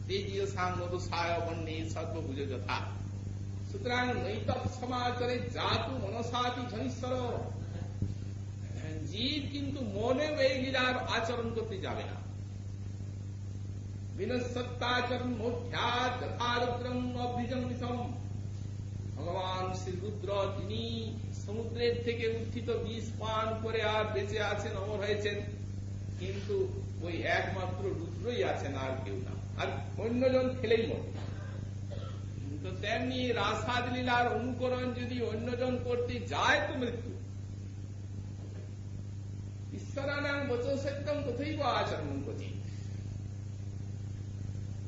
তেজীয় সাংগত সায় বন্যে সর্বভুজ যথা। সুতরাং নৈতৎ সমাচরে জাতু মনসাতি ধনীশ্বর। জীব কিন্তু মনেও এই লীলার আচরণ করতে যাবে না। বিনসত্তাচরণ মোধ্যাৎ যথারুদ্রম অভ্রিজং বিষম। ভগবান শ্রী রুদ্র তিনি সমুদ্রের থেকে উত্থিত বিষ পান করে আর বেঁচে আছেন, অমর হয়েছেন, কিন্তু ওই একমাত্র রুদ্রই আছেন, আর কেউ না। আর অন্যজন ফেলেই মরে। তো তেমনি রাসাদ লীলার অনুকরণ যদি অন্যজন করতে যায় তো মৃত্যু। ঈশ্বরানাং বচো সত্যম তথৈব আচরণ করছি।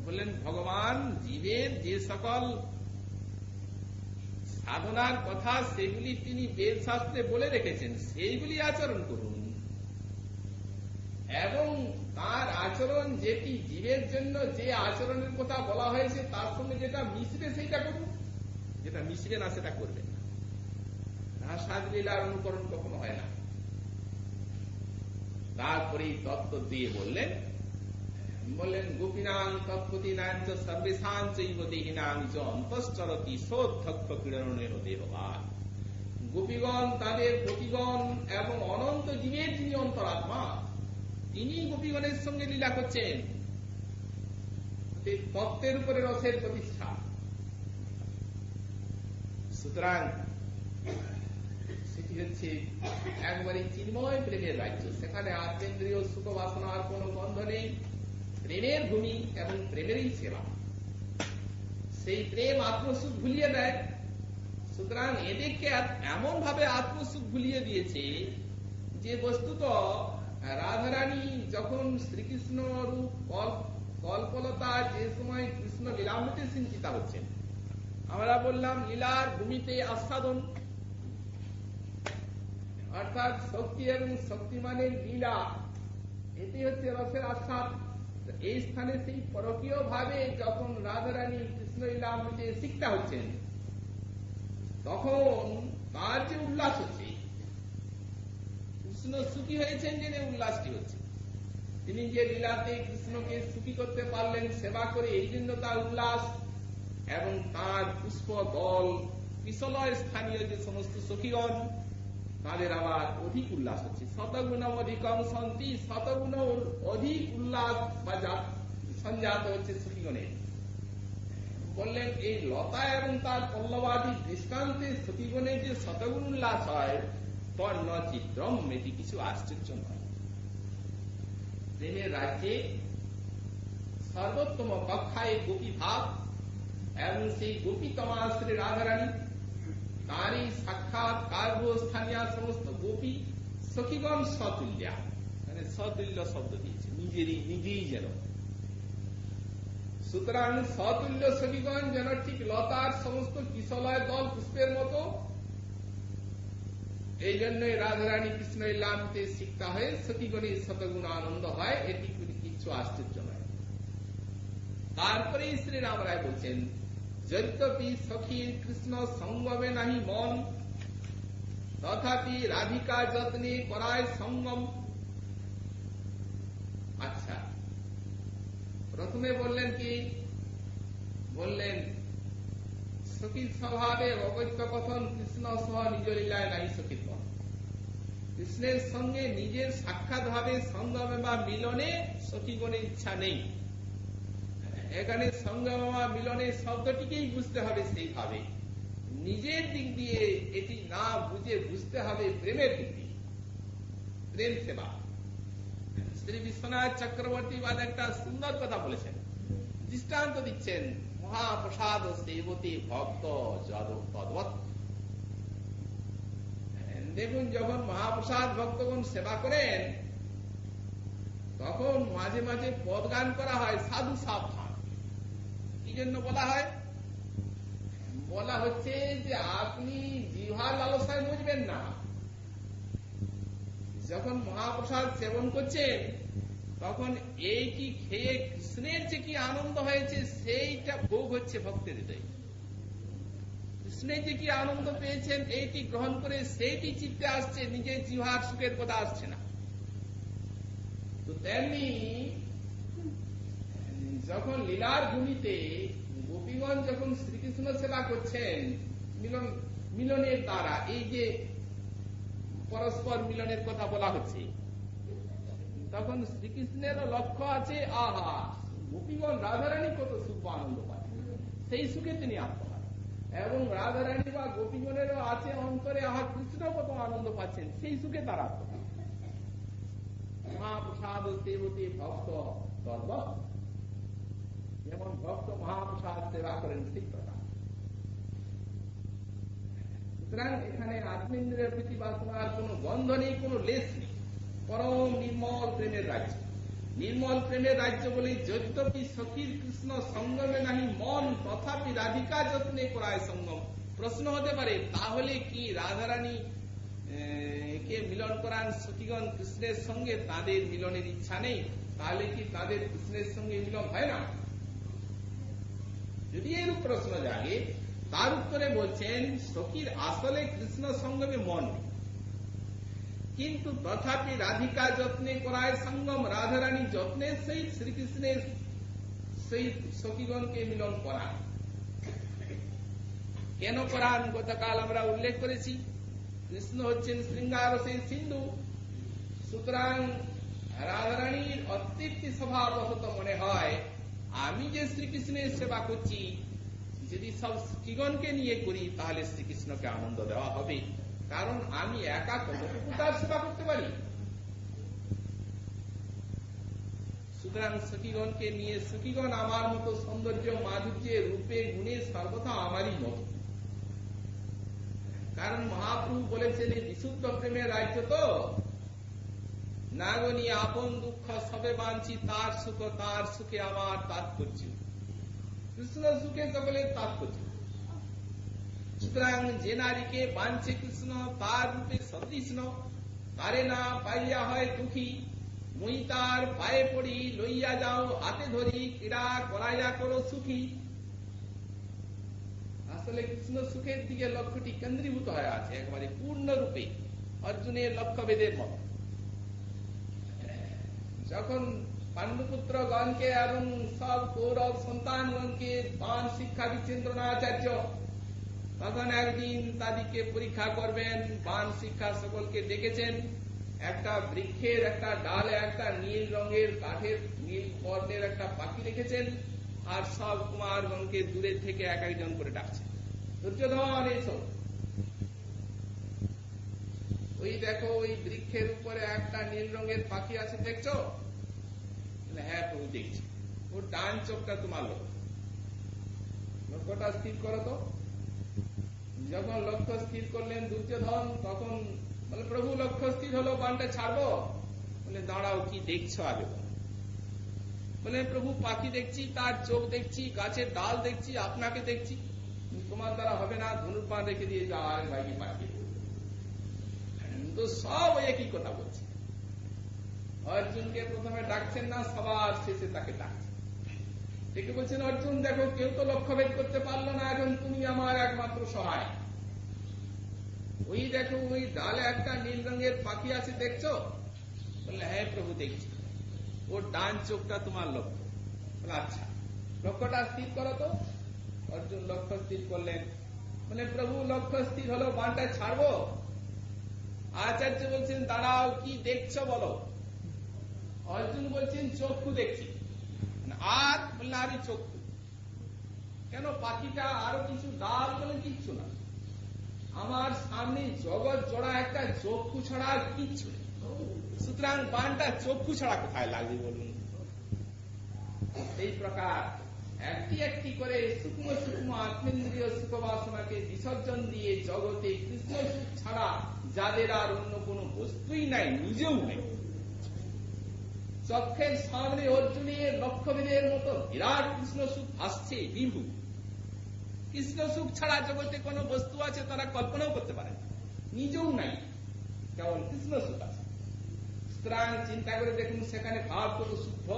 বললেন ভগবান জীবের যে সকল সাধনার কথা সেগুলি তিনি বেদ শাস্ত্রে বলে রেখেছেন, সেইগুলি আচরণ করুন, এবং তার আচরণ যেটি জীবের জন্য যে আচরণের কথা বলা হয়েছে তার সঙ্গে যেটা মিশবে সেইটা করুন, যেটা মিশবে না সেটা করবেন না। রাসাদ লীলার অনুকরণ কখনো হয় না। তারপরে তত্ত্ব দিয়ে বললেন গোপীনাং তৎপতিনাঞ্চ সর্বেশাং চৈব দেহিনাং চ অন্তশ্চরতি সোদ্ধক্ষ ক্রীড়নের দেহবান। গোপীগণ তাদের পতিগণ এবং অনন্ত জীবের যিনি অন্তরাত্মা তিনি গোপীগণের সঙ্গে লীলা করছেন। তত্ত্বের উপরে রসের প্রতিষ্ঠা। সুতরাং সেটি হচ্ছে একবারে চিন্ময় প্রেমের রাজ্য। সেখানে আত্মেন্দ্রীয় সুখ বাসনার কোন গন্ধ নেই। প্রেমের ভূমি এবং প্রেমেরই সেবা। সেই প্রেম আত্মসুখ ভুলিয়ে দেয়। সুতরাং এদেরকে এমন ভাবে আত্মসুখ ভুলিয়ে দিয়েছে যে বস্তুত রাধারানী যখন শ্রীকৃষ্ণ রূপ কল্পলতা যে সময় কৃষ্ণ লীলামৃতে চিন্তিত হচ্ছেন, আমরা বললাম লীলার ভূমিতে আস্বাদন, অর্থাৎ শক্তি এবং শক্তিমানের লীলা, এটি হচ্ছে রসের আস্বাদ। এই স্থানে সেই পরকীয় ভাবে যখন রাধারানী কৃষ্ণ লীলামৃতে শিক্ষা হচ্ছেন তখন তার যে উল্লাস হচ্ছে, কৃষ্ণ সুখী হয়েছেন জেনে উল্লাসটি হচ্ছে। তিনি যে লীলাতে কৃষ্ণকে সুখী করতে পারলেন সেবা করে, এই জন্য তার উল্লাস। এবং তার পুষ্প দল কিশলয় স্থানীয় যে সমস্ত সখীগণ তাদের আবার অধিক উল্লাস হচ্ছে। শতগুণ অধিকম শান্তি, শতগুণ অধিক উল্লাস বা সঞ্জাত হচ্ছে সখীগণের। বললেন এই লতা এবং তার পল্লবাদী দৃষ্টান্তে সখীগণের যে শতগুণ উল্লাস হয় তন্ন চিত্রম, এটি কিছু আশ্চর্য নয়। প্রেমের রাজ্যে সর্বোত্তম কক্ষায় গোপী ভাব এবং সেই গোপীতমা শ্রী রাধারানী, তারই সাক্ষাৎ কার্যস্থানীয় সমস্ত গোপী সখীগণ সতুল্যা, মানে সতুল্য শব্দ দিয়েছে, নিজেই যেন। সুতরাং সতুল্য সখীগণ যেন ঠিক লতার সমস্ত কিশলয় দল পুষ্পের মতো। এই জন্যই রাধারানী কৃষ্ণ লীলামৃতে শিক্ষা হয়ে সখীগণের শতগুণ আনন্দ হয়, এটি কিছু আশ্চর্য নয়। তারপরে শ্রীরাম রায় বলছেন যদ্যপি সখীর কৃষ্ণ সঙ্গমে নাহি মন, তথাপি রাধিকা যত্নে করায় সঙ্গম। আচ্ছা, প্রথমে বললেন কি? বললেন সখীর স্বভাবে অবৈধ কথন, কৃষ্ণ সহ নিজ লীলায় নাই সখীত্ব। কৃষ্ণের সঙ্গে নিজের সাক্ষাৎ ভাবে সঙ্গমে বা মিলনে সখীগণের ইচ্ছা নেই। এখানে সঙ্গম বা মিলনের শব্দটিকেই বুঝতে হবে সেইভাবে, নিজের দিক দিয়ে এটি না বুঝে বুঝতে হবে প্রেমের দিক দিয়ে, প্রেম সেবা। শ্রী বিশ্বনাথ চক্রবর্তী বাদ একটা সুন্দর কথা বলেছেন, দৃষ্টান্ত দিচ্ছেন। মহাপ্রসাদ সেবতী ভক্ত তদ্বৎ। দেখুন, যখন মহাপ্রসাদ ভক্তগণ সেবা করেন তখন মাঝে মাঝে পদ গান করা হয়, সাধু সাবধান। কি জন্য বলা হয়? বলা হচ্ছে যে আপনি জিহ্বার লালসায় বুঝবেন না। যখন মহাপ্রসাদ সেবন করছেন তখন এইটি খেয়ে কৃষ্ণের যে কি আনন্দ হয়েছে সেইটা ভোগ হচ্ছে ভক্তের হৃদয়ে। কৃষ্ণের যে কি আনন্দ পেয়েছেন এইটি গ্রহণ করে সেইটি চিত্তে আসছে, নিজের জিহ্বার সুখের কথা আসছে না। তো তেমনি যখন লীলার ভূমিতে গোপীগণ যখন শ্রীকৃষ্ণ সেবা করছেন মিলনের দ্বারা, এই যে পরস্পর মিলনের কথা বলা হচ্ছে, তখন শ্রীকৃষ্ণেরও লক্ষ্য আছে, আহা গোপীগণ রাধারানী কত সুখ আনন্দ পায়, সেই সুখে তিনি আত্মহার। এবং রাধারানী বা গোপীগণেরও আছে অন্তরে, আহা কৃষ্ণ কত আনন্দ পাচ্ছেন, সেই সুখে তার আত্মহার। মহাপ্রসাদ সেবতী ভক্ত তদ্বৎ, যেমন ভক্ত মহাপ্রসাদ সেবা করেন সেই প্রকার। সুতরাং এখানে আত্মেন্দ্রিয় প্রীতি বাসনার কোন গন্ধ নেই, কোন লেশ নেই, পরম নির্মল প্রেমের রাজ্য। নির্মল প্রেমের রাজ্য বলে যদ্যপি সখীর কৃষ্ণ সঙ্গমে নাহি মন, তথাপি রাধিকা যত্নে করায় সঙ্গম। প্রশ্ন হতে পারে, তাহলে কি রাধারানী কে মিলন করান সখীগণ কৃষ্ণের সঙ্গে, তাদের মিলনের ইচ্ছা নেই? তাহলে কি তাদের কৃষ্ণের সঙ্গে মিলন হয় না? যদি এরূপ প্রশ্ন জাগে, তার উত্তরে বলছেন সখীর আসলে কৃষ্ণ সঙ্গমে মন নেই, কিন্তু তথাপি রাধিকা যত্নে করায় সঙ্গম। রাধারানী যত্নের সহিত শ্রীকৃষ্ণের সহিত সখীগণকে মিলন করান। কেন করান? গতকাল আমরা উল্লেখ করেছি, কৃষ্ণ হচ্ছেন শৃঙ্গার সেই সিন্ধু। সুতরাং রাধারানীর অতৃপ্তি স্বভাবত মনে হয়, আমি যে শ্রীকৃষ্ণের সেবা করছি, যদি সব সখীগণকে নিয়ে করি তাহলে শ্রীকৃষ্ণকে আনন্দ দেওয়া হবে, কারণ আমি একা কতটুকু তার সেবা করতে পারি। সুতরাং সখীগণকে নিয়ে, সখীগণ আমার মতো সৌন্দর্য মাধুর্যে রূপে গুণে সর্বথা আমারই মত। কারণ মহাপ্রভু বলেছেন বিশুদ্ধ প্রেমের রাজ্য তো নাগনি আপন দুঃখ সবে বাঞ্ছি, তার সুখ তার সুখে আমার তাৎপর্য। কৃষ্ণ সুখে সকলের তাৎপর্য। সুতরাং যে নারীকে বাঞ্ছে কৃষ্ণ, তার রূপে সতৃষ্ণ, তারে না পাইয়া হয় দুঃখী, মুই তার পায়ে পড়ি, লইয়া যাও হাতে ধরি, ক্রীড়া করাইয়া করো সুখী। আসলে কৃষ্ণ সুখের দিকে লক্ষ্যটি কেন্দ্রীভূত হয়ে আছে একেবারে পূর্ণরূপে, অর্জুনের লক্ষ্যভেদের মতো। যখন পাণ্ডুপুত্রগণকে এবং সব কৌরব সন্তানগণকে বাণ শিক্ষা দিচ্ছেন দ্রোণাচার্য, তখন একদিন তাদেরকে পরীক্ষা করবেন। বাণ শিক্ষা সকলকে ডেকেছেন। একটা বৃক্ষের একটা ডালে একটা নীল রঙের কাঠের নীল বর্ণের একটা পাখি রেখেছেন, আর সব কুমারগণকে দূরে থেকে এক একজন করে ডাকছেন, দুর্যোধন এসো, ওই দেখো ওই বৃক্ষের উপরে একটা নীল রঙের পাখি আছে, দেখছো? হ্যাঁ প্রভু দেখছি। ওর ডান চোখটা তোমার লক্ষ্যটা স্থির করো তো। যখন লক্ষ্য স্থির করলেন দুর্যোধন, তখন বলে প্রভু লক্ষ্য স্থির হলো, বাণটা ছাড়বো? বলে দাঁড়াও, কি দেখছো আগে? বলে প্রভু পাখি দেখছি, তার চোখ দেখছি, গাছের ডাল দেখছি, আপনাকে দেখছি, তোমার দ্বারা হবে না, ধনুর্বাণ রেখে দিয়ে যাও, আর বাইরে পাখি। তো সব একই কথা বলছে। অর্জুনকে প্রথমে ডাকছেন না, সবার শেষে তাকে ডাকছেন। দেখে বলছেন অর্জুন দেখো, কেউ তো লক্ষ্যভেদ করতে পারলো না, এখন তুমি আমার একমাত্র সহায়। ওই দেখো ওই ডালে একটা নীল রঙের পাখি আছে, দেখছো? বললে হ্যাঁ প্রভু দেখছি। ওর ডান চোখটা তোমার লক্ষ্য। বলে আচ্ছা, লক্ষ্যটা স্থির করো তো। অর্জুন লক্ষ্য স্থির করলেন। বলে প্রভু লক্ষ্য স্থির হলো, বাণটা ছাড়বো? আচার্য বলছেন দাঁড়াও, কি দেখছো বলো। অর্জুন বলছেন চক্ষু দেখছি। আর বললেন আরে চক্ষু কেন? পাখিটা আরো কিছু ডাল বলে কিচ্ছু না, আমার সামনে জগৎ জোড়া একটা চক্ষু ছাড়া আর কিচ্ছু নেই। সুতরাং বাণটা চক্ষু ছাড়া কোথায় লাগবে বলুন? এই প্রকার একটি একটি করে সূক্ষ্ম সূক্ষ্ম আত্মেন্দ্রিয় সুখ বাসনাকে বিসর্জন দিয়ে জগতে কৃষ্ণ সুখ ছাড়া যাদের আর অন্য কোন বস্তুই নাই, নিজেও নেই, চক্ষের সামনে অর্জুনের লক্ষ্যভেদের মতো বিরাট কৃষ্ণ সুখ আসছে বিভু। কৃষ্ণ সুখ ছাড়া জগতে কোন বস্তু আছে তারা কল্পনাও করতে পারে না, নিজেও নাই, কেবল কৃষ্ণ সুখ আছে। সুতরাং চিন্তা করে দেখুন সেখানে ভাব কত সূক্ষ্ম।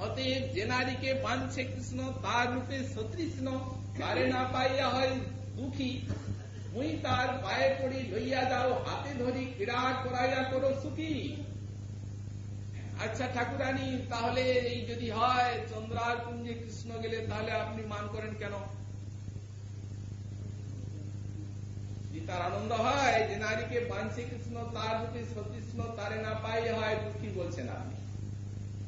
অতএব যে নারীকে বাঞ্ছে কৃষ্ণ, তার রূপে সতৃষ্ণ, তারে না পাইয়া হয় দুঃখী, মুই তার পায়ে পড়ি, লইয়া যাও হাতে ধরি, ক্রীড়া করাইয়া করো সুখী। আচ্ছা ঠাকুরানী, তাহলে এই যদি হয় চন্দ্রার কুঞ্জে কৃষ্ণ গেলে, তাহলে আপনি মান করেন কেন? তার আনন্দ হয় যে নারীকে বাঞ্ছে কৃষ্ণ, তার রূপে সতৃষ্ণ, তারে না পাইয়া হয় দুঃখী, বলছেন আপনি।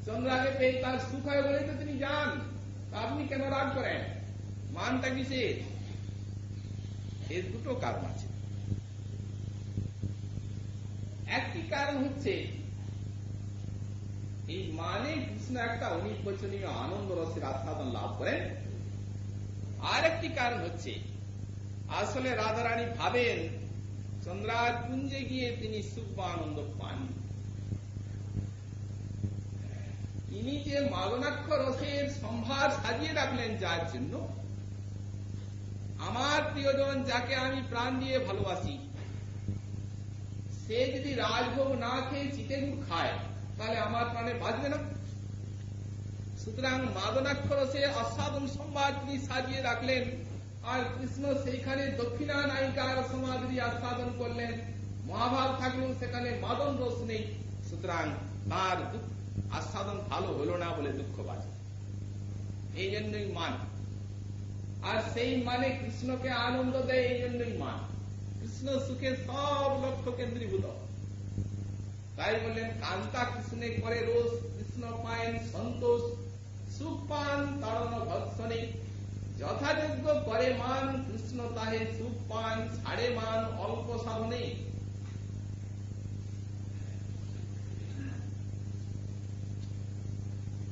চন্দ্রাকে পেয়ে তার সুখ হয় বলেই তো তিনি যান, আপনি কেন রাগ করেন? মানটা কিসের? এর দুটো কারণ আছে। একটি কারণ হচ্ছে এই মানে কৃষ্ণ একটা অনির্বচনীয় আনন্দ রসের আস্বাদন লাভ করেন। আর একটি কারণ হচ্ছে আসলে রাধারানী ভাবেন চন্দ্রার কুঞ্জে গিয়ে তিনি সুখ বা আনন্দ পান। তিনি যে মাদনাক্ষ রসের সম্ভার সাজিয়ে রাখলেন যার জন্য, আমার প্রিয়জন যাকে আমি প্রাণ দিয়ে ভালোবাসি সে যদি রাজভোগ না খেয়ে চিতেগুড় খায় তাহলে আমার প্রাণে বাঁচবে না। সুতরাং মাদনাক্ষ রসে আস্বাদন সম্ভার তিনি সাজিয়ে রাখলেন, আর কৃষ্ণ সেইখানে দক্ষিণা নায়িকার সমাধি আস্বাদন করলেন। মহাভাব থাকলেও সেখানে মাদন রস নেই, সুতরাং তার আস্বাদন ভালো হলো না বলে দুঃখ বাজে। এই জন্যই মান, আর সেই মানে কৃষ্ণকে আনন্দ দেয়, এই জন্যই মান। কৃষ্ণ সুখে সব লক্ষ্য কেন্দ্রীভূত। তাই বললেন কান্তা কৃষ্ণে করে রোষ, কৃষ্ণ পায়েন সন্তোষ, সুখ পান তাড়ন ভৎসনে, যথাযোগ্য করে মান কৃষ্ণ তাহে সুখ পান, ছাড়ে মান অল্প সাধনে।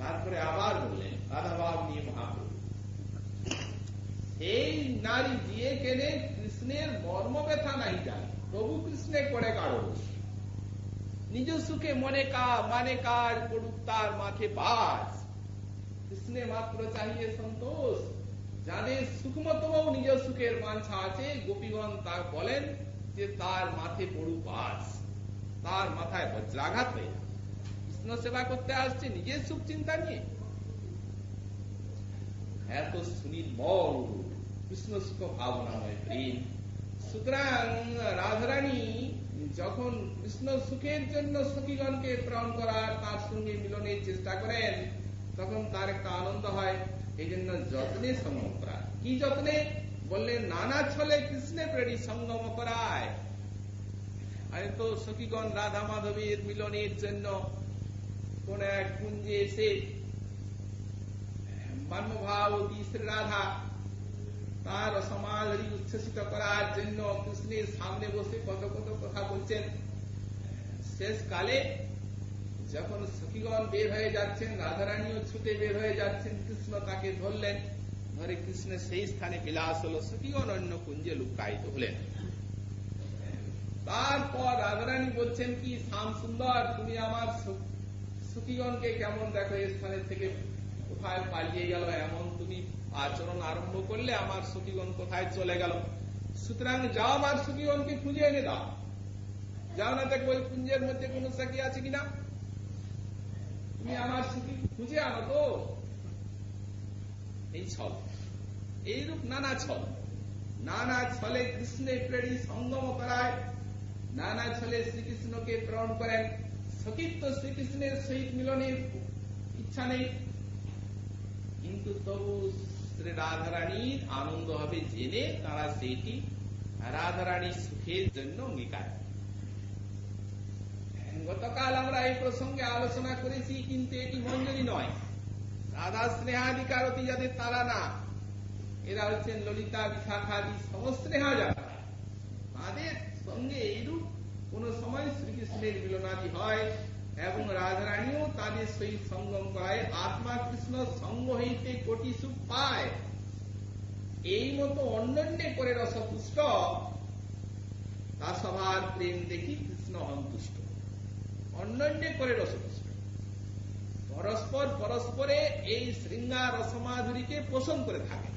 তারপরে আবার বললেন রাধাভাব নিয়ে মহাপ্রভু, এই নারী দিয়ে কেনে কৃষ্ণের মর্ম ব্যথা নাই জানে, প্রভু কৃষ্ণে করে কারো নিজ সুখে মনে মানে কাজ পড়ুক তার মাথে বাজ, কৃষ্ণে মাত্র চাহিয়ে সন্তোষ। যাদের সুখমতম নিজ সুখের বাঞ্ছা আছে, গোপীগণ তার বলেন যে তার মাথে পড়ুক বাজ, তার মাথায় বজ্রাঘাত হয়ে যায়। কৃষ্ণ সেবা করতে আসছে নিজের সুখ চিন্তা নিয়ে, এত সুনির্মল কৃষ্ণ সুখ ভাবনাময় প্রেম। সুতরাং রাধারানী যখন কৃষ্ণ সুখের জন্য সখীগণকে প্রেরণ করার, তার সঙ্গে মিলনের চেষ্টা করেন, তখন তার একটা আনন্দ হয়। এই জন্য যত্নে সঙ্গম করা। কি যত্নে? বললেন নানা ছলে কৃষ্ণে প্রেরী সঙ্গম করায়। আরে তো সখীগণ রাধা মাধবীর মিলনের জন্য কোন এক কুঞ্জে এসে মান্যভাবতী শ্রী রাধা তার সমাধি উচ্ছ্বসিত করার জন্য কৃষ্ণের সামনে বসে কত কত কথা বলছেন। শেষকালে যখন সখীগণ বের হয়ে যাচ্ছেন, রাধারানীও ছুটে বের হয়ে যাচ্ছেন, কৃষ্ণ তাকে ধরলেন, ধরে কৃষ্ণের সেই স্থানে বিলাস হল, সখীগণ অন্য কুঞ্জে লুকায়িত হলেন। তারপর রাধারানী বলছেন কি, শ্যাম সুন্দর তুমি আমার সখীগণকে কেমন দেখো, এই স্থানের থেকে কোথায় পালিয়ে গেল, এমন তুমি আচরণ আরম্ভ করলে, আমার সখীগণ কোথায় চলে গেল। সুতরাং যাও আমার সখীগণকে খুঁজে এনে দাও, যাও না দেখো ওই কুঞ্জের মধ্যে কোন সখী আছে কিনা, তুমি আমার সখী খুঁজে আনো তো। এই ছল, এইরূপ নানা ছল, নানা ছলে কৃষ্ণের প্রেরী সঙ্গম করায়, নানা ছলে শ্রীকৃষ্ণকে প্রেরণ করেন। সখীত্ব শ্রীকৃষ্ণের সহিত মিলনের ইচ্ছা নেই, কিন্তু তবু শ্রী রাধারানীর আনন্দ হবে জেনে তারা সেইটি রাধারানীর সুখের জন্য অঙ্গীকার। গতকাল আমরা এই প্রসঙ্গে আলোচনা করেছি, কিন্তু এটি মঞ্জুরি নয়। রাধা স্নেহাধিকারতী যাদের তারা না, এরা হচ্ছেন ললিতা বিশাখাদি সমস্নেহা যারা, তাদের সঙ্গে এইরূপ কোন সময় শ্রীকৃষ্ণের মিলনাদি হয় এবং রাধারানীও তাদের সহিত সঙ্গম করায়, আত্মা কৃষ্ণ সঙ্গ হইতে কোটি সুখ পায়। এই মতো অন্যন্যে করে রসপুষ্ট, তার সবার প্রেম দেখি কৃষ্ণ সন্তুষ্ট। অন্যন্যে করে রসপুষ্ট, পরস্পর পরস্পরে এই শৃঙ্গার রসমাধুরীকে পোষণ করে থাকে।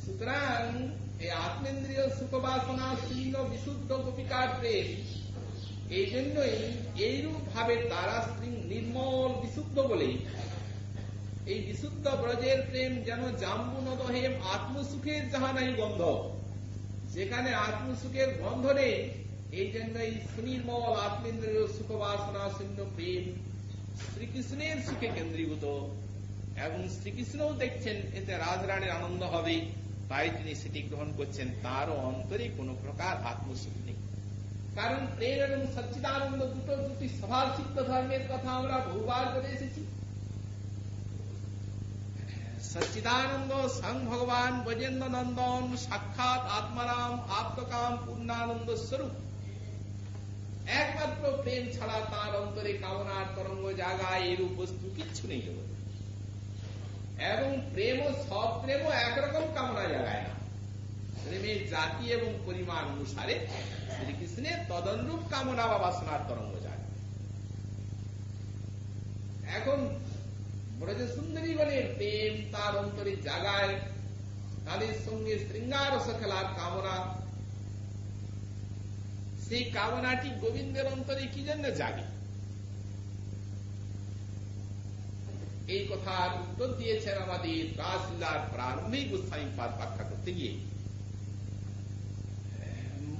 সুতরাং এই আত্মেন্দ্রিয় সুখবাসনা শূন্য বিশুদ্ধ গোপিকার প্রেম, এই জন্যই এইরূপ ভাবে তারা নির্মল বিশুদ্ধ বলেই এই বিশুদ্ধ ব্রজের প্রেম যেন জাম্বু নদহেম আত্মসুখের যাহা নাই গন্ধ, যেখানে আত্মসুখের গন্ধ নেই, এই জন্য এই সুনির্মল আত্মেন্দ্রিয় সুখবাসনা শূন্য প্রেম শ্রীকৃষ্ণের সুখে কেন্দ্রীভূত। এবং শ্রীকৃষ্ণও দেখছেন এতে রাধারানীর আনন্দ হবে, তাই তিনি সেটি গ্রহণ করছেন। তারও অন্তরে কোন প্রকার আত্মসুখ নেই। কারণ প্রেম এবং সচ্চিদানন্দ দুটি স্বভাব সিদ্ধ ধর্মের কথা আমরা বহুবার বলে এসেছি। সচ্চিদানন্দ সং ভগবান ব্রজেন্দ্র নন্দন সাক্ষাৎ আত্মারাম আত্মকাম পূর্ণানন্দ স্বরূপ। একমাত্র প্রেম ছাড়া তার অন্তরে কামনার তরঙ্গ জাগায় এরূপ বস্তু কিচ্ছু নেই। এবং প্রেমও সব প্রেমও একরকম কামনা জাগায় না। প্রেমের জাতি এবং পরিমাণ অনুসারে শ্রীকৃষ্ণের তদনুরূপ কামনা বা বাসনার তরঙ্গ জাগে। এখন ব্রজ সুন্দরীগণের প্রেম তার অন্তরে জাগায়, তাদের সঙ্গে শৃঙ্গারস খেলার কামনা। সেই কামনাটি গোবিন্দের অন্তরে কি জন্য জাগে, এই কথার উত্তর দিয়েছেন আমাদের রাসলীলার প্রারম্ভিক গোস্বামীপাদ ব্যাখ্যা করতে গিয়ে।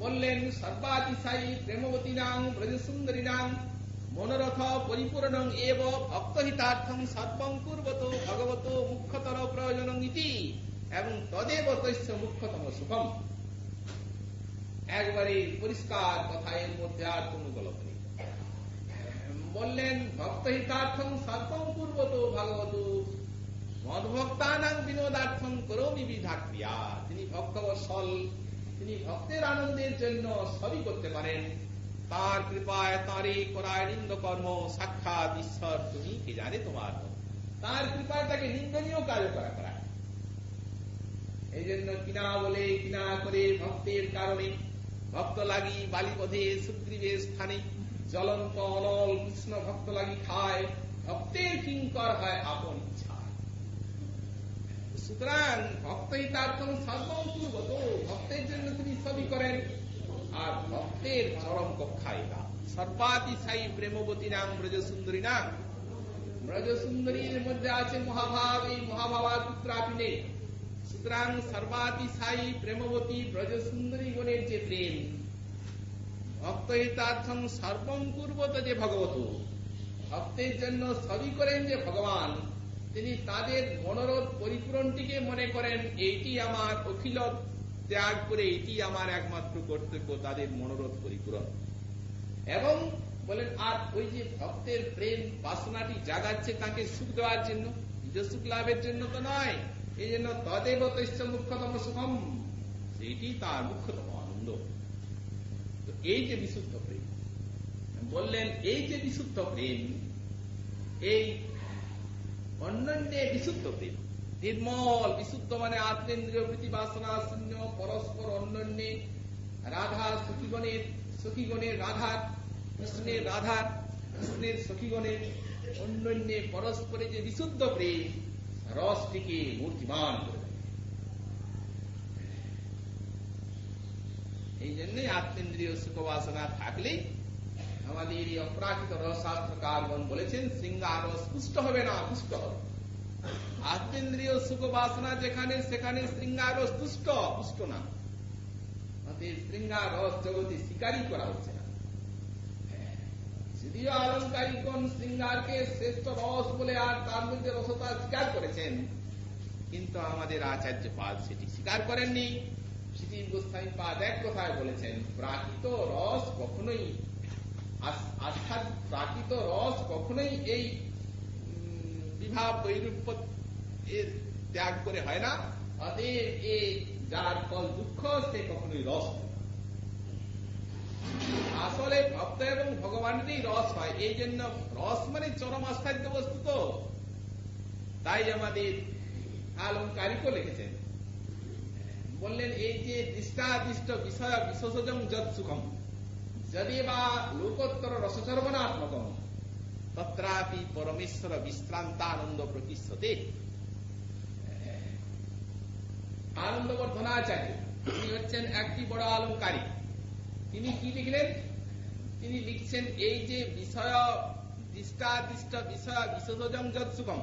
বললেন সর্বাতিশায়ী প্রেমবতী নাম ব্রজ সুন্দরী নাম মনোরথ পরিপূর্ণং এব ভক্তহিতার্থং সর্বং কুর্বত ভগবত মুখ্যতর প্রয়োজনং ইতি এবং তদেব তস্য মুখ্যতম সুখম। একবারে পরিষ্কার কথা, এর মধ্যে আর কোন গল্প নেই। বললেন ভক্তহিতার্থং সর্বং কুর্বত ভগবত মদভক্তানাং বিনোদার্থং করোমি বিধাক্রিয়া। তিনি ভক্তবৎসল, তিনি ভক্তের আনন্দের জন্য সবই করতে পারেন। তার কৃপায় তাঁরে করায় নিন্দ কর্ম সাক্ষাৎ ঈশ্বর তুমি কে জানে তোমার। তার কৃপায় তাকে নিন্দনীয় কাজ করা করায়। এই জন্য কিনা বলে কিনা করে ভক্তের কারণে ভক্ত লাগি বালিপথে সুগ্রীবের স্থানে জ্বলন্ত অনল কৃষ্ণ ভক্ত লাগি খায়, ভক্তের কিঙ্কর হয় আপন ইচ্ছা। সুতরাং ভক্তহিতার্থং সর্বং কুর্বত, ভক্তের জন্য তিনি সবই করেন। আর ভক্তের চরম কক্ষায় সর্বাতিশায়ী প্রেমবতী নাম ব্রজ সুন্দরী নাম। ব্রজ সুন্দরীর মধ্যে আছে মহাভাব, এই মহাভাবার পুত্রাপি নেই। সুতরাং সর্বাতিশায়ী প্রেমবতী ব্রজ সুন্দরী গণের যে প্রেম, ভক্তহিতার্থং সর্বং কুর্বত যে ভগবত, ভক্তের জন্য সবই করেন যে ভগবান, তিনি তাদের মনোরথ পরিপূরণটিকে মনে করেন এইটি আমার অখিল ত্যাগ করে এটি আমার একমাত্র কর্তব্য, তাদের মনোরথ পরিপূরণ। এবং বলেন আর ওই যে ভক্তের প্রেম বাসনাটি জাগাচ্ছে তাকে সুখ দেওয়ার জন্য, নিজ সুখ লাভের জন্য তো নয়। এই জন্য তদেব তস্য মুখ্যতম সুখম, সেইটি তার মুখ্যতম আনন্দ। তো এই যে বিশুদ্ধ প্রেম, বললেন এই যে বিশুদ্ধ প্রেম, এই অন্যান্যে বিশুদ্ধ প্রেম, নির্মল বিশুদ্ধ মানে আত্মেন্দ্রিয় প্রীতি বাসনা শূন্য, পরস্পর অন্যান্যে রাধা সখীগণের রাধার, কৃষ্ণের রাধার, কৃষ্ণের সখীগণের অন্যান্যে পরস্পরে যে বিশুদ্ধ প্রেম, রসটিকে মূর্তিমান করে দেয়। এই জন্যই আত্মেন্দ্রিয় সুখ বাসনা থাকলেই আমাদের এই অপ্রাকৃত রসশাস্ত্রকারগণ বলেছেন শৃঙ্গার রস পুষ্ট হবে না, পুষ্ট হবে। আত্মেন্দ্রিয় সুখ বাসনা যেখানে সেখানে শৃঙ্গার রস পুষ্ট না। শৃঙ্গার রস জগতে স্বীকারই করা হচ্ছে না। যদিও অলঙ্কারিকগণ শৃঙ্গারকে শ্রেষ্ঠ রস বলে আর তার মধ্যে রসতা স্বীকার করেছেন, কিন্তু আমাদের আচার্য পাদ সেটি স্বীকার করেননি। শ্রীজীব গোস্বামী পাদ এক কথায় বলেছেন, প্রাকৃত রস কখনোই প্রাকৃত রস কখনোই এই বিভাব বৈরূপ্য ত্যাগ করে হয় না। অতএব এই যার ফল দুঃখ, সে কখনোই রস হয়। আসলে ভক্ত এবং ভগবানেরই রস হয়। এই জন্য রস মানে চরম আস্থাদ্য বস্তু। তো তাই আমাদের অলঙ্কারিকও লিখেছেন, বললেন এই যে দৃষ্টাদিষ্ট বিষয় বিশেষজং যৎ সুখম যদি বা লোকোত্তর রসচর্বণাত্মকম তত্রাপি পরমেশ্বর বিশ্রান্তানন্দ প্রতিষ্ঠতে। আনন্দবর্ধনাচার্য তিনি হচ্ছেন একটি বড় অলঙ্কারী। তিনি কি লিখলেন? তিনি লিখছেন এই যে বিষয় দৃষ্টাদিষ্ট বিষয় বিশেষজং যৎ সুখম,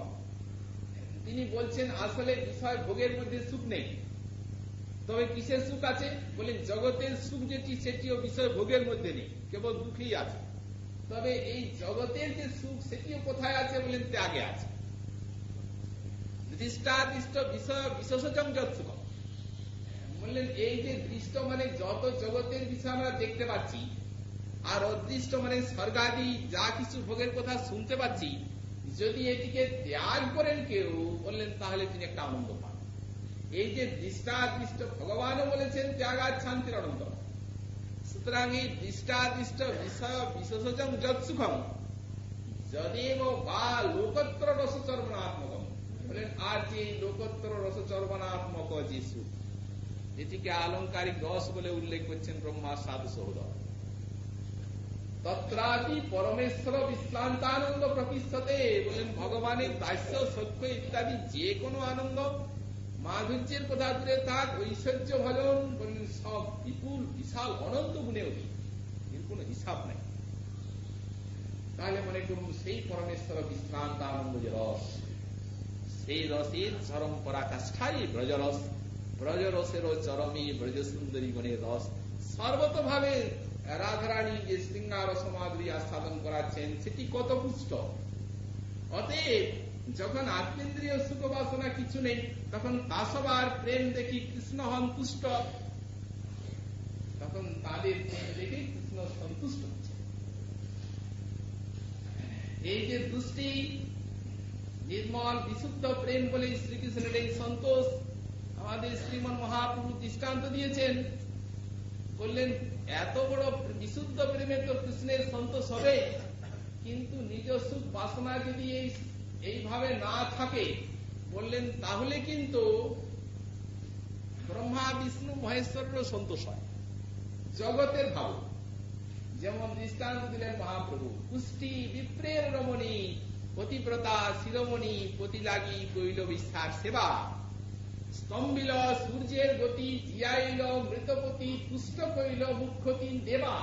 তিনি বলছেন আসলে বিষয় ভোগের মধ্যে সুখ নেই। তবে কিসের সুখ আছে? বলেন জগতের সুখ যেটি সেটিও বিষয় ভোগের মধ্যে নেই, কেবল দুঃখেই আছে। তবে এই জগতের যে সুখ সেটিও কোথায় আছে? বলেন ত্যাগে আছে। দৃষ্টাদিষ্ট বিষয় বিশেষজং যৎ সুখম, বললেন এই যে দৃষ্ট মানে যত জগতের বিষয় আমরা দেখতে পাচ্ছি, আর অদৃষ্ট মানে স্বর্গাদি যা কিছু ভোগের কথা শুনতে পাচ্ছি, যদি এটিকে ত্যাগ করেন কেউ, বললেন তাহলে তিনি একটা আনন্দ পান। এই যে দৃষ্টাদৃষ্ট ভগবানও বলেছেন ত্যাগ আর শান্তির আনন্দ। সুতরাং এই দৃষ্টাদৃষ্ট বিষয় বিশেষজং যৎ সুখম যদেব বা লোকত্র রসচর্বণাত্মকম, বলেন আর যে লোকোত্তর রসচর্বণাত্মক যে সুখ, যেটিকে আলংকারিক রস বলে উল্লেখ করছেন ব্রহ্মা সাধু সৌরভ, তত্রাপি পরমেশ্বর বিশ্রান্তানন্দ প্রতিষ্ঠতে, বলেন ভগবানের দাস্য সখ্য ইত্যাদি যে কোনো আনন্দ, মাধুর্যের কথা দূরে থাক, ঐশ্বর্য ভজন, বলেন সব বিপুল বিশাল অনন্ত গুণে অধিক, এর কোন হিসাব নাই। তাহলে মনে করুন সেই পরমেশ্বর বিশ্রান্ত আনন্দ যে রস, সেই রসের চরম পরাকাষ্ঠাই ব্রজরস, ব্রজরসেরও চরমে ব্রজ সুন্দরী গণের রস, সর্বতভাবে রাধারানী যে শৃঙ্গার সমাধি আস্বাদন করাচ্ছেন সেটি কত পুষ্ট। অতএব যখন আত্মেন্দ্রীয় সুখ বাসনা কিছু নেই, তখন তাসবার প্রেম দেখি কৃষ্ণ হন তুষ্ট, তখন তাদের প্রেম দেখে কৃষ্ণ সন্তুষ্ট হচ্ছে। এই যে দুষ্টি নির্মল বিশুদ্ধ প্রেম বলে শ্রীকৃষ্ণের এই সন্তোষ আমাদের শ্রীমন মহাপ্রভু দৃষ্টান্ত দিয়েছেন। বললেন এত বড় বিশুদ্ধ প্রেমে তো কৃষ্ণের সন্তোষ হবে, কিন্তু নিজ সুখ বাসনা যদি এইভাবে না থাকে, বললেন তাহলে কিন্তু ব্রহ্মা বিষ্ণু মহেশ্বরেরও সন্তোষ হয়, জগতের ভাব। যেমন দৃষ্টান্ত দিলেন মহাপ্রভু, পুষ্টি বিপ্রের রমণী পতিব্রতা শিরোমণি পতি লাগি কইল বিশ্বাস সেবা, স্তম্ভিল সূর্যের গতি জিয়াইল মৃতপতি তুষ্ট কইল মুখ্যতি দেবা।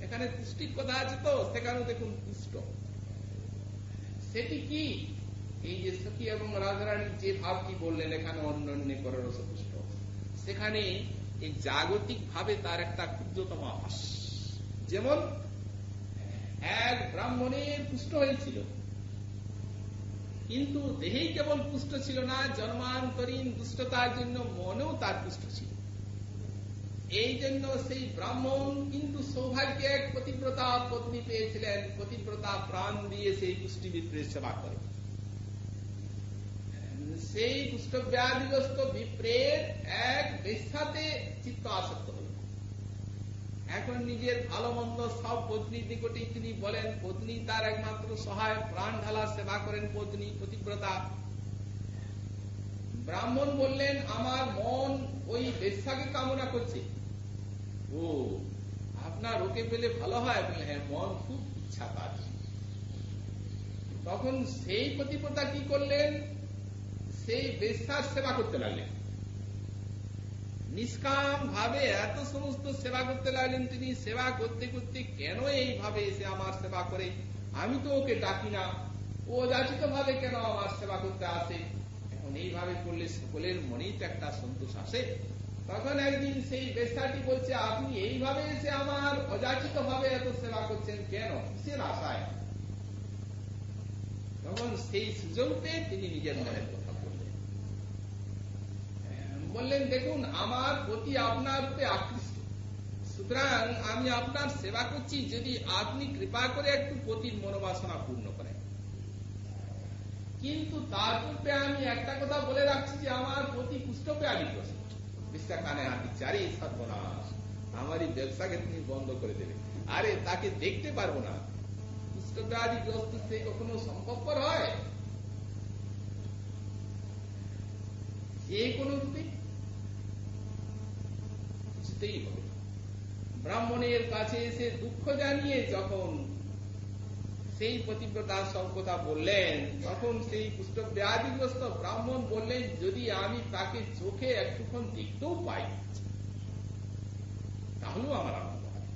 এখানে তুষ্টির কথা আছে, তো সেখানেও দেখুন তুষ্ট। সেটি কি? এই যে সখী এবং রাধারানীর যে ভাবটি বললেন এখানে অন্যান্য করে রসপুষ্ট, সেখানে এই জাগতিক ভাবে তার একটা ক্ষুদ্রতম আভাস। যেমন এক ব্রাহ্মণের পুষ্ট হয়েছিল, কিন্তু দেহেই কেবল পুষ্ট ছিল না, জন্মান্তরীণ দুষ্টতার জন্য মনেও তার পুষ্ট ছিল। এই জন্য সেই ব্রাহ্মণ কিন্তু সৌভাগ্যে এক পতিব্রতা পত্নী পেয়েছিলেন, পতিব্রতা প্রাণ দিয়ে সেই পুষ্টিবিপ্রের সেবা করে। সেই কুষ্ঠব্যাধিগ্রস্ত বিপ্রের এক বেশ্যাতে চিত্ত আসক্ত হল। এখন নিজের ভালো মন্দ সব পত্নীর নিকটে তিনি বলেন, পত্নী তার একমাত্র সহায়, প্রাণ ঢালা সেবা করেন পত্নী পতিব্রতা। ব্রাহ্মণ বললেন আমার মন ওই বেশ্যাকে কামনা করছে। ও, আপনার ওকে পেলে ভালো হয়? বললেন হ্যাঁ, মন খুব ইচ্ছা তার। তখন সেই পতিব্রতা কি করলেন, সেই বেশ্যার সেবা করতে লাগলেন, নিষ্কাম ভাবে এত সমস্ত সেবা করতে লাগলেন। তিনি সেবা করতে করতে কেন এইভাবে এসে আমার সেবা করে, আমি তো ওকে ডাকি না, ও যাচিত ভাবে কেন আমার সেবা করতে আসে। এখন এইভাবে করলে সকলের মনেই তো একটা সন্তোষ আসে। তখন একদিন সেই বেশ্যাটি বলছে, আপনি এইভাবে এসে আমার অযাচিত ভাবে এত সেবা করছেন কেন, কিসের আশায়? তখন সেই সুযোগ পেয়ে তিনি নিজের মনের কথা বললেন, দেখুন আমার প্রতি আপনার রূপে আকৃষ্ট, সুতরাং আমি আপনার সেবা করছি, যদি আপনি কৃপা করে একটু পতির মনোবাসনা পূর্ণ করেন। কিন্তু তার পূর্বে আমি একটা কথা বলে রাখছি যে আমার প্রতি কুষ্ঠব্যাধিগ্রস্ত। বিশ্বাস কানে হাত দিচ্ছে, আরে সর্বনাশ, আমারই ব্যবসাকে তুমি বন্ধ করে দেবে। আরে তাকে দেখতে পারবো না, কুষ্ঠব্যাধিগ্রস্ত সে কখনো সম্ভবপর হয়? যে কোনো রূপে কিছুতেই হবে। ব্রাহ্মণের কাছে এসে দুঃখ জানিয়ে যখন সেই পতিব্রতার সব কথা বললেন, তখন সেই কুষ্ঠব্যাধিগ্রস্ত ব্রাহ্মণ বললেন, যদি আমি তাকে চোখে একটুক্ষণ দেখতেও পাই তাহলেও আমার আনন্দ হয়।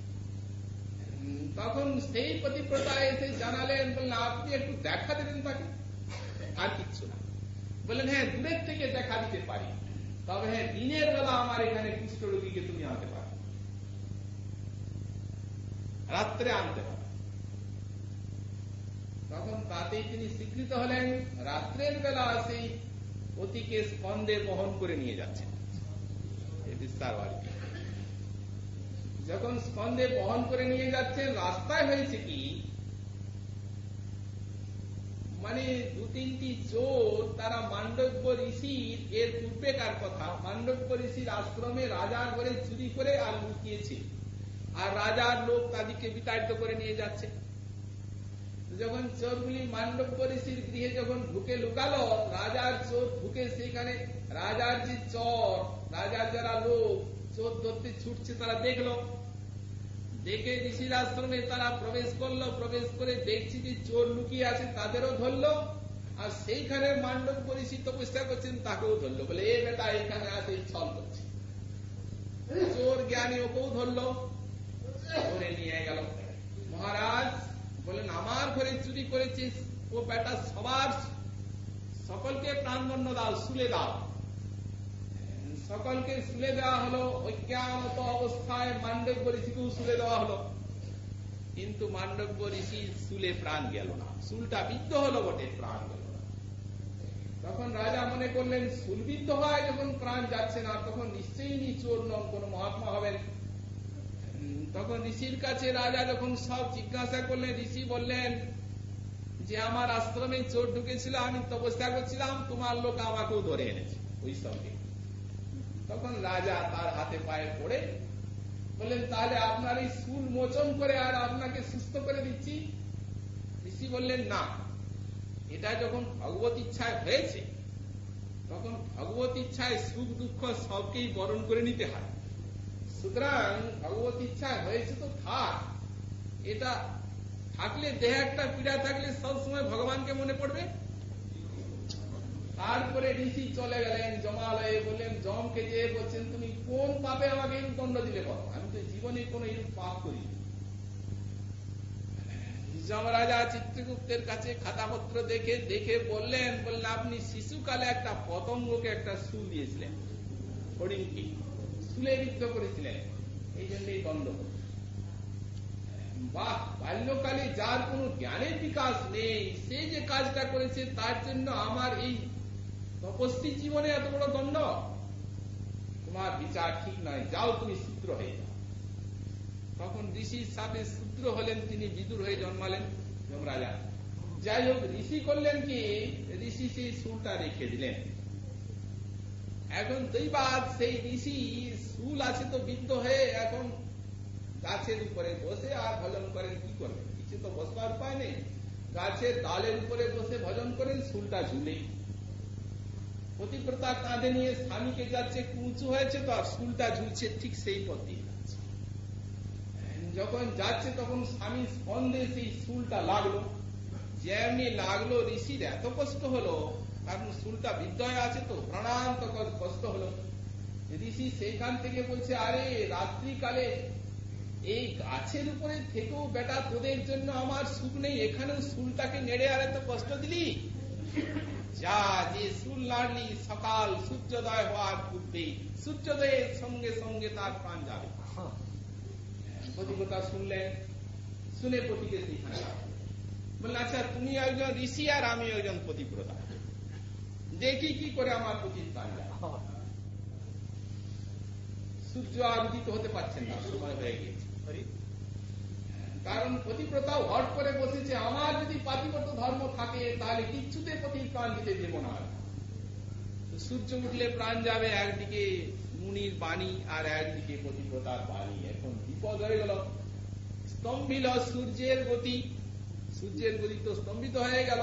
তখন সেই পতিব্রতা এসে জানালেন, বললেন আপনি একটু দেখা দেবেন তাকে, আর কিচ্ছু না। বললেন হ্যাঁ, দূরের থেকে দেখা দিতে পারি, তবে হ্যাঁ দিনের বেলা আমার এখানে কুষ্ঠ রোগীকে তুমি আনতে পারো, রাত্রে আনতে পারো। তখন তাতেই তিনি স্বীকৃত হলেন। রাত্রের বেলা সেই পতিকে স্কন্ধে বহন করে নিয়ে যাচ্ছেন বিস্তার বাড়ি। যখন স্কন্ধে বহন করে নিয়ে যাচ্ছেন, রাস্তায় হয়েছে কি, মানে দু তিনটি চোর, তারা মান্ডব্য ঋষির, এর পূর্বেকার কথা, মান্ডব্য ঋষির আশ্রমে রাজার ঘরে চুরি করে আর লুকিয়েছে, আর রাজার লোক তাদেরকে বিতাড়িত করে নিয়ে যাচ্ছে। যখন চোরগুলি মান্ডব্য ঋষির গৃহে যখন ঢুকে লুকালো, রাজার চোর ঢুকে সেইখানে রাজার যে চর, রাজার যারা লোক চোর ধরতে ছুটছে তারা দেখলো, দেখে ঋষির আশ্রমে তারা প্রবেশ করলো, প্রবেশ করে দেখছি যে চোর লুকিয়ে আছে, তাদেরও ধরলো, আর সেইখানে মান্ডব্য ঋষি তপস্যা করছেন তাকেও ধরলো, বলে এ বেটা এখানে আছে ছল করছে। চোর জ্ঞানী ওকেও ধরলো, ধরে নিয়ে গেল। মহারাজ বলেন আমার ঘরে চুরি করেছিস, ও বেটা সবার সকলকে প্রাণদণ্ড দাও, শুলে দাও। সকলকে শুলে দেওয়া হলো, অজ্ঞানত অবস্থায় মান্ডব্য ঋষিকেও শুলে দেওয়া হলো, কিন্তু মান্ডব্য ঋষি শুলে প্রাণ গেল না, শুলটা বিদ্ধ হলো বটে, প্রাণ গেল না। তখন রাজা মনে করলেন শুলবিদ্ধ হয় যখন প্রাণ যাচ্ছে না, তখন নিশ্চয়ই চোর নন, কোন মহাত্মা হবেন। তখন ঋষির কাছে রাজা যখন সব জিজ্ঞাসা করলেন, ঋষি বললেন যে আমার আশ্রমে চোর ঢুকেছিল, আমি তপস্যা করছিলাম, তোমার লোক আমাকেও ধরে এনেছে ওই সঙ্গে। তখন রাজা তার হাতে পায়ে পড়ে বললেন তাহলে আপনার এই শুল মোচন করে আর আপনাকে সুস্থ করে দিচ্ছি। ঋষি বললেন না, এটা যখন ভগবত ইচ্ছায় হয়েছে, তখন ভগবত ইচ্ছায় সুখ দুঃখ সবকেই বরণ করে নিতে হয়। সুতরাং ভগবত ইচ্ছায় হয়েছে তো থাক, এটা থাকলে দেহে একটা পীড়া থাকলে সবসময় ভগবানকে মনে পড়বে। তারপরে ঋষি চলে গেলেন জমালয়ে, বললেন যমকে যে বলছেন তুমি কোন পাপে আমাকে এই দণ্ড দিলে বলো, আমি তো জীবনে কোন এরূপ পাপ করি। যমরাজা চিত্রগুপ্তের কাছে খাতাপত্র দেখে বললেন আপনি শিশুকালে একটা পতঙ্গকে একটা শুল দিয়েছিলেন, হরিণকে শুলে বিদ্ধ করেছিলেন, এই জন্য এই দণ্ড। বাহ, বাল্যকালে যার কোন জ্ঞানের বিকাশ নেই, সে যে কাজটা করেছে তার জন্য আমার এই তপস্বী জীবনে এত বড় দণ্ড, তোমার বিচার ঠিক নয়, যাও তুমি শূদ্র হয়ে যাও। তখন ঋষির সাথে শূদ্র হলেন, তিনি বিদুর হয়ে জন্মালেন যমরাজা। যাই হোক, ঋষি করলেন কি, ঋষি সেই শুলটা রেখে দিলেন। এখন দৈবাদ সেই ঋষি শুল আছে তো বিদ্ধ হয়ে এখন গাছের উপরে বসে আর ভজন করেন। কি করবেন, কিছু তো বসবার উপায় নেই, গাছের ডালের উপরে বসে ভজন করেন, শুলটা ঝুলেই। পতিব্রতা কাঁধে নিয়ে স্বামীকে যাচ্ছে, উঁচু হয়েছে তো আর শুলটা ঝুলছে ঠিক সেই পথ দিয়ে যাচ্ছে। যখন যাচ্ছে তখন স্বামী স্কন্ধে সেই শুলটা লাগলো, যেমনি লাগলো ঋষির এত কষ্ট হলো, কারণ শুলটা বিদ্ধ হয়ে আছে তো প্রাণান্তকর কষ্ট হলো। ঋষি সেইখান থেকে বলছে আরে রাত্রিকালে এই গাছের উপরে থেকেও বেটা তোদের জন্য আমার সুখ নেই, এখানেও শুলটাকে নেড়ে আর এত কষ্ট দিলি, যা যে শুল নাড়লি সকাল সূর্যোদয় হওয়ার পূর্বে সূর্যোদয়ের সঙ্গে সঙ্গে তার প্রাণ যাবে। পতিব্রতা শুনলেন, শুনে পতিকে সেইখানে বললেন আচ্ছা তুমি একজন ঋষি আর আমি একজন পতিব্রতা, দেখি কি করে আমার পতির প্রাণ যায়। সূর্য আর উদিত হতে পারছেন না, সময় হয়ে গিয়েছে। কারণ পতিব্রতাও হট করে বসেছে, আমার যদি পাতিব্রত ধর্ম থাকে তাহলে কিচ্ছুতে পতির প্রাণ দিতে দেব না। সূর্য উঠলে প্রাণ যাবে, একদিকে মুনির বাণী আর একদিকে পতিব্রতার বাণী, এখন বিপদ হয়ে গেল। স্তম্ভিল সূর্যের গতি, সূর্যের গতি তো স্তম্ভিত হয়ে গেল।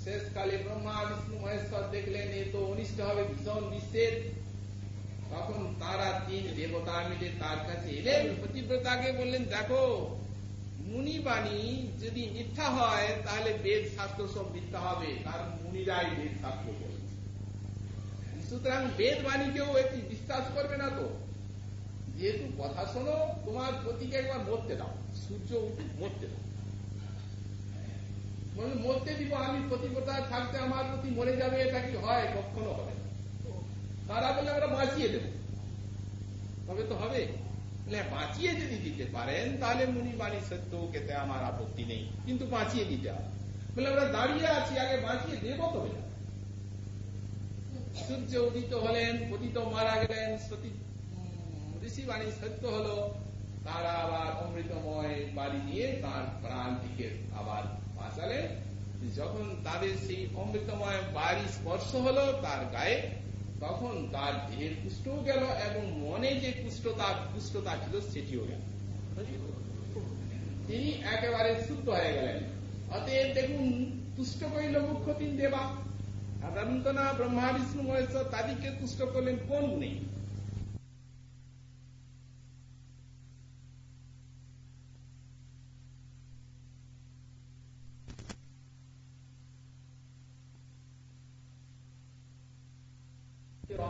শেষকালে ব্রহ্মা বিষ্ণু মহেশ্বর দেখলেন এ তো অনিষ্ট হবে ভীষণ বিশ্বের। তখন তারা তিন দেবতা মিলে তার কাছে এলেন, পতিব্রতাকে বললেন দেখো মুনিবাণী যদি মিথ্যা হয় তাহলে বেদ শাস্ত্র সব মিথ্যা হবে, কারণ মুনিরাই বেদ শাস্ত্র বলে। সুতরাং বেদ বাণীকেও একটি বিশ্বাস করবে না তো, যেহেতু কথা শোনো তোমার পতিকে একবার মরতে দাও, সূর্য মরতে দাও। মরতে দিব আমি, পতিব্রতা থাকতে আমার প্রতি মরে যাবে, এটা কি হয়? কখনো হবে না। তারা বলে আমরা বাঁচিয়ে দেব, তবে তো হবে। বাঁচিয়ে যদি দিতে পারেন তাহলে মুনি বাণী সত্য খেতে আমার আপত্তি নেই, কিন্তু বাঁচিয়ে দিতে হবে। বলে আমরা দাঁড়িয়ে আছি, আগে বাঁচিয়ে দেব তবে না। সূর্য উদিত হলেন, পতিত মারা গেলেন, ঋষি বাণী সত্য হলো। তারা আবার অমৃতময় বাড়ি দিয়ে তার প্রাণ থেকে আবার বাঁচালেন। যখন তাদের সেই অমৃতময় বাড়ি স্পর্শ হলো তার গায়ে, তখন তার দেহের কুষ্ঠও গেল এবং মনে যে কুষ্ঠতা ছিল সেটিও গেল। তিনি একেবারে শুদ্ধ হয়ে গেলেন। অতএব দেখুন, তুষ্ট করিল মুখ্য তিন দেবা, সাধারণত না ব্রহ্মা বিষ্ণু মহেশ্বর, তাদেরকে তুষ্ট করলেন কোন গুণে?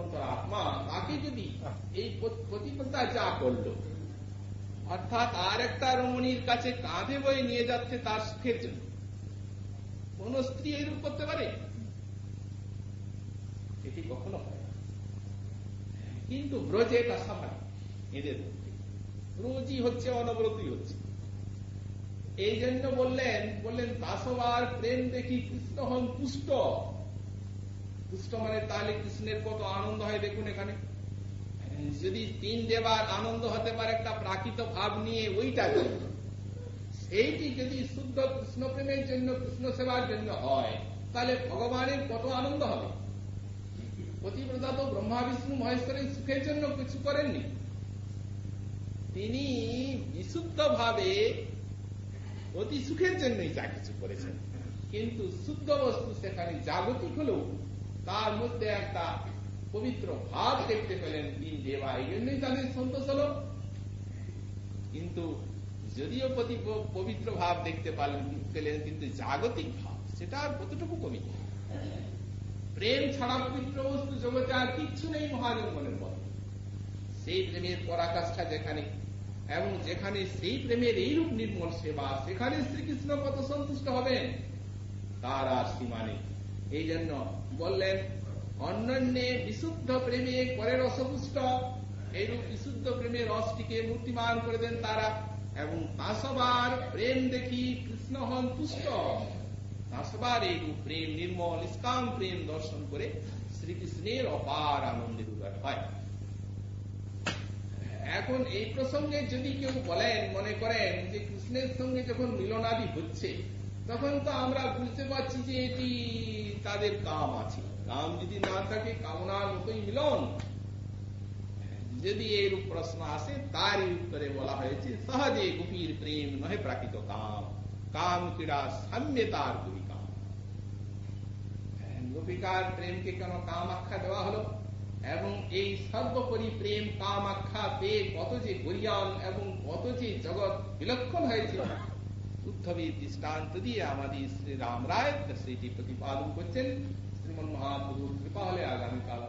অন্তরাত্মা তাকে যদি এই প্রতিপদা যা করলো, অর্থাৎ আর একটা রমণীর কাছে কাঁধে বয়ে নিয়ে যাচ্ছে তার সুখের জন্য, কোন স্ত্রী এইরূপ করতে পারে? এটি কখনো হয় না। কিন্তু ব্রজে এটা স্বাভাবিক, এদের মধ্যে রোজই হচ্ছে, অনবরতই হচ্ছে। এই জন্য বললেন দাসবার প্রেম দেখি কৃষ্ণ হন পুষ্ট। পুষ্ট মানে তাহলে কৃষ্ণের কত আনন্দ হয় দেখুন এখানে। যদি তিন দেবার আনন্দ হতে পারে একটা প্রাকৃত ভাব নিয়ে, ওইটা সেইটি যদি শুদ্ধ কৃষ্ণ প্রেমের জন্য, কৃষ্ণ সেবার জন্য হয়, তাহলে ভগবানের কত আনন্দ হবে। পতিব্রতা তো ব্রহ্মা বিষ্ণু মহেশ্বরের সুখের জন্য কিছু করেননি, তিনি বিশুদ্ধ ভাবে অতি সুখের জন্যই যা কিছু করেছেন। কিন্তু শুদ্ধ বস্তু সেখানে জাগতিক হলেও তার মধ্যে একটা পবিত্র ভাব দেখতে পেলেন তিন দেবা, এই জন্যই তাদের সন্তোষ হল। কিন্তু যদিও পবিত্র ভাব দেখতে পেলেন, কিন্তু জাগতিক ভাব সেটা আর কতটুকু কমিত। প্রেম ছাড়া পবিত্র বস্তু জগতে আর কিচ্ছু নেই মহাজনগণের মধ্যে। সেই প্রেমের পরাকাষ্ঠা যেখানে, এবং যেখানে সেই প্রেমের এইরূপ নির্মল সেবা, সেখানে শ্রীকৃষ্ণ কত সন্তুষ্ট হবেন তার আর সীমা নেই। এই জন্য বললেন অন্যন্যে বিশুদ্ধ প্রেমে করে রসপুষ্ট, এইরূপ বিশুদ্ধ প্রেমের রসটিকে মূর্তিমান করে দেন তারা। এবং তাসবার প্রেম দেখি কৃষ্ণ হন তুষ্ট, তাসবার এইরূপ প্রেম, নির্মল নিষ্কাম প্রেম দর্শন করে শ্রীকৃষ্ণের অপার আনন্দের উদয় হয়। এখন এই প্রসঙ্গে যদি কেউ বলেন, মনে করেন যে কৃষ্ণের সঙ্গে যখন মিলনাদি হচ্ছে, তখন তো আমরা বুঝতে পারছি যে এটি তাদের কাম আছে। কাম যদি না থাকে, কামনার মতোই মিলন। যদি এইরূপ প্রশ্ন আসে, তারই উত্তরে বলা হয়েছে সহজে গোপীর প্রেম নহে প্রাকৃত কাম, কাম ক্রীড়া সাম্যতার দুই কাম। গোপিকার প্রেমকে কেন কাম আখ্যা দেওয়া হলো, এবং এই সর্বোপরি প্রেম কাম আখ্যা পেয়ে কত যে গরিয়ান এবং কত যে জগৎ বিলক্ষণ হয়েছে, উদ্ধবের দৃষ্টান্ত দিয়ে আমাদের শ্রী রাম রায় সেটি প্রতিপাদন করছেন। শ্রীমন মহাপ্রভুর কৃপা হলে আগামীকাল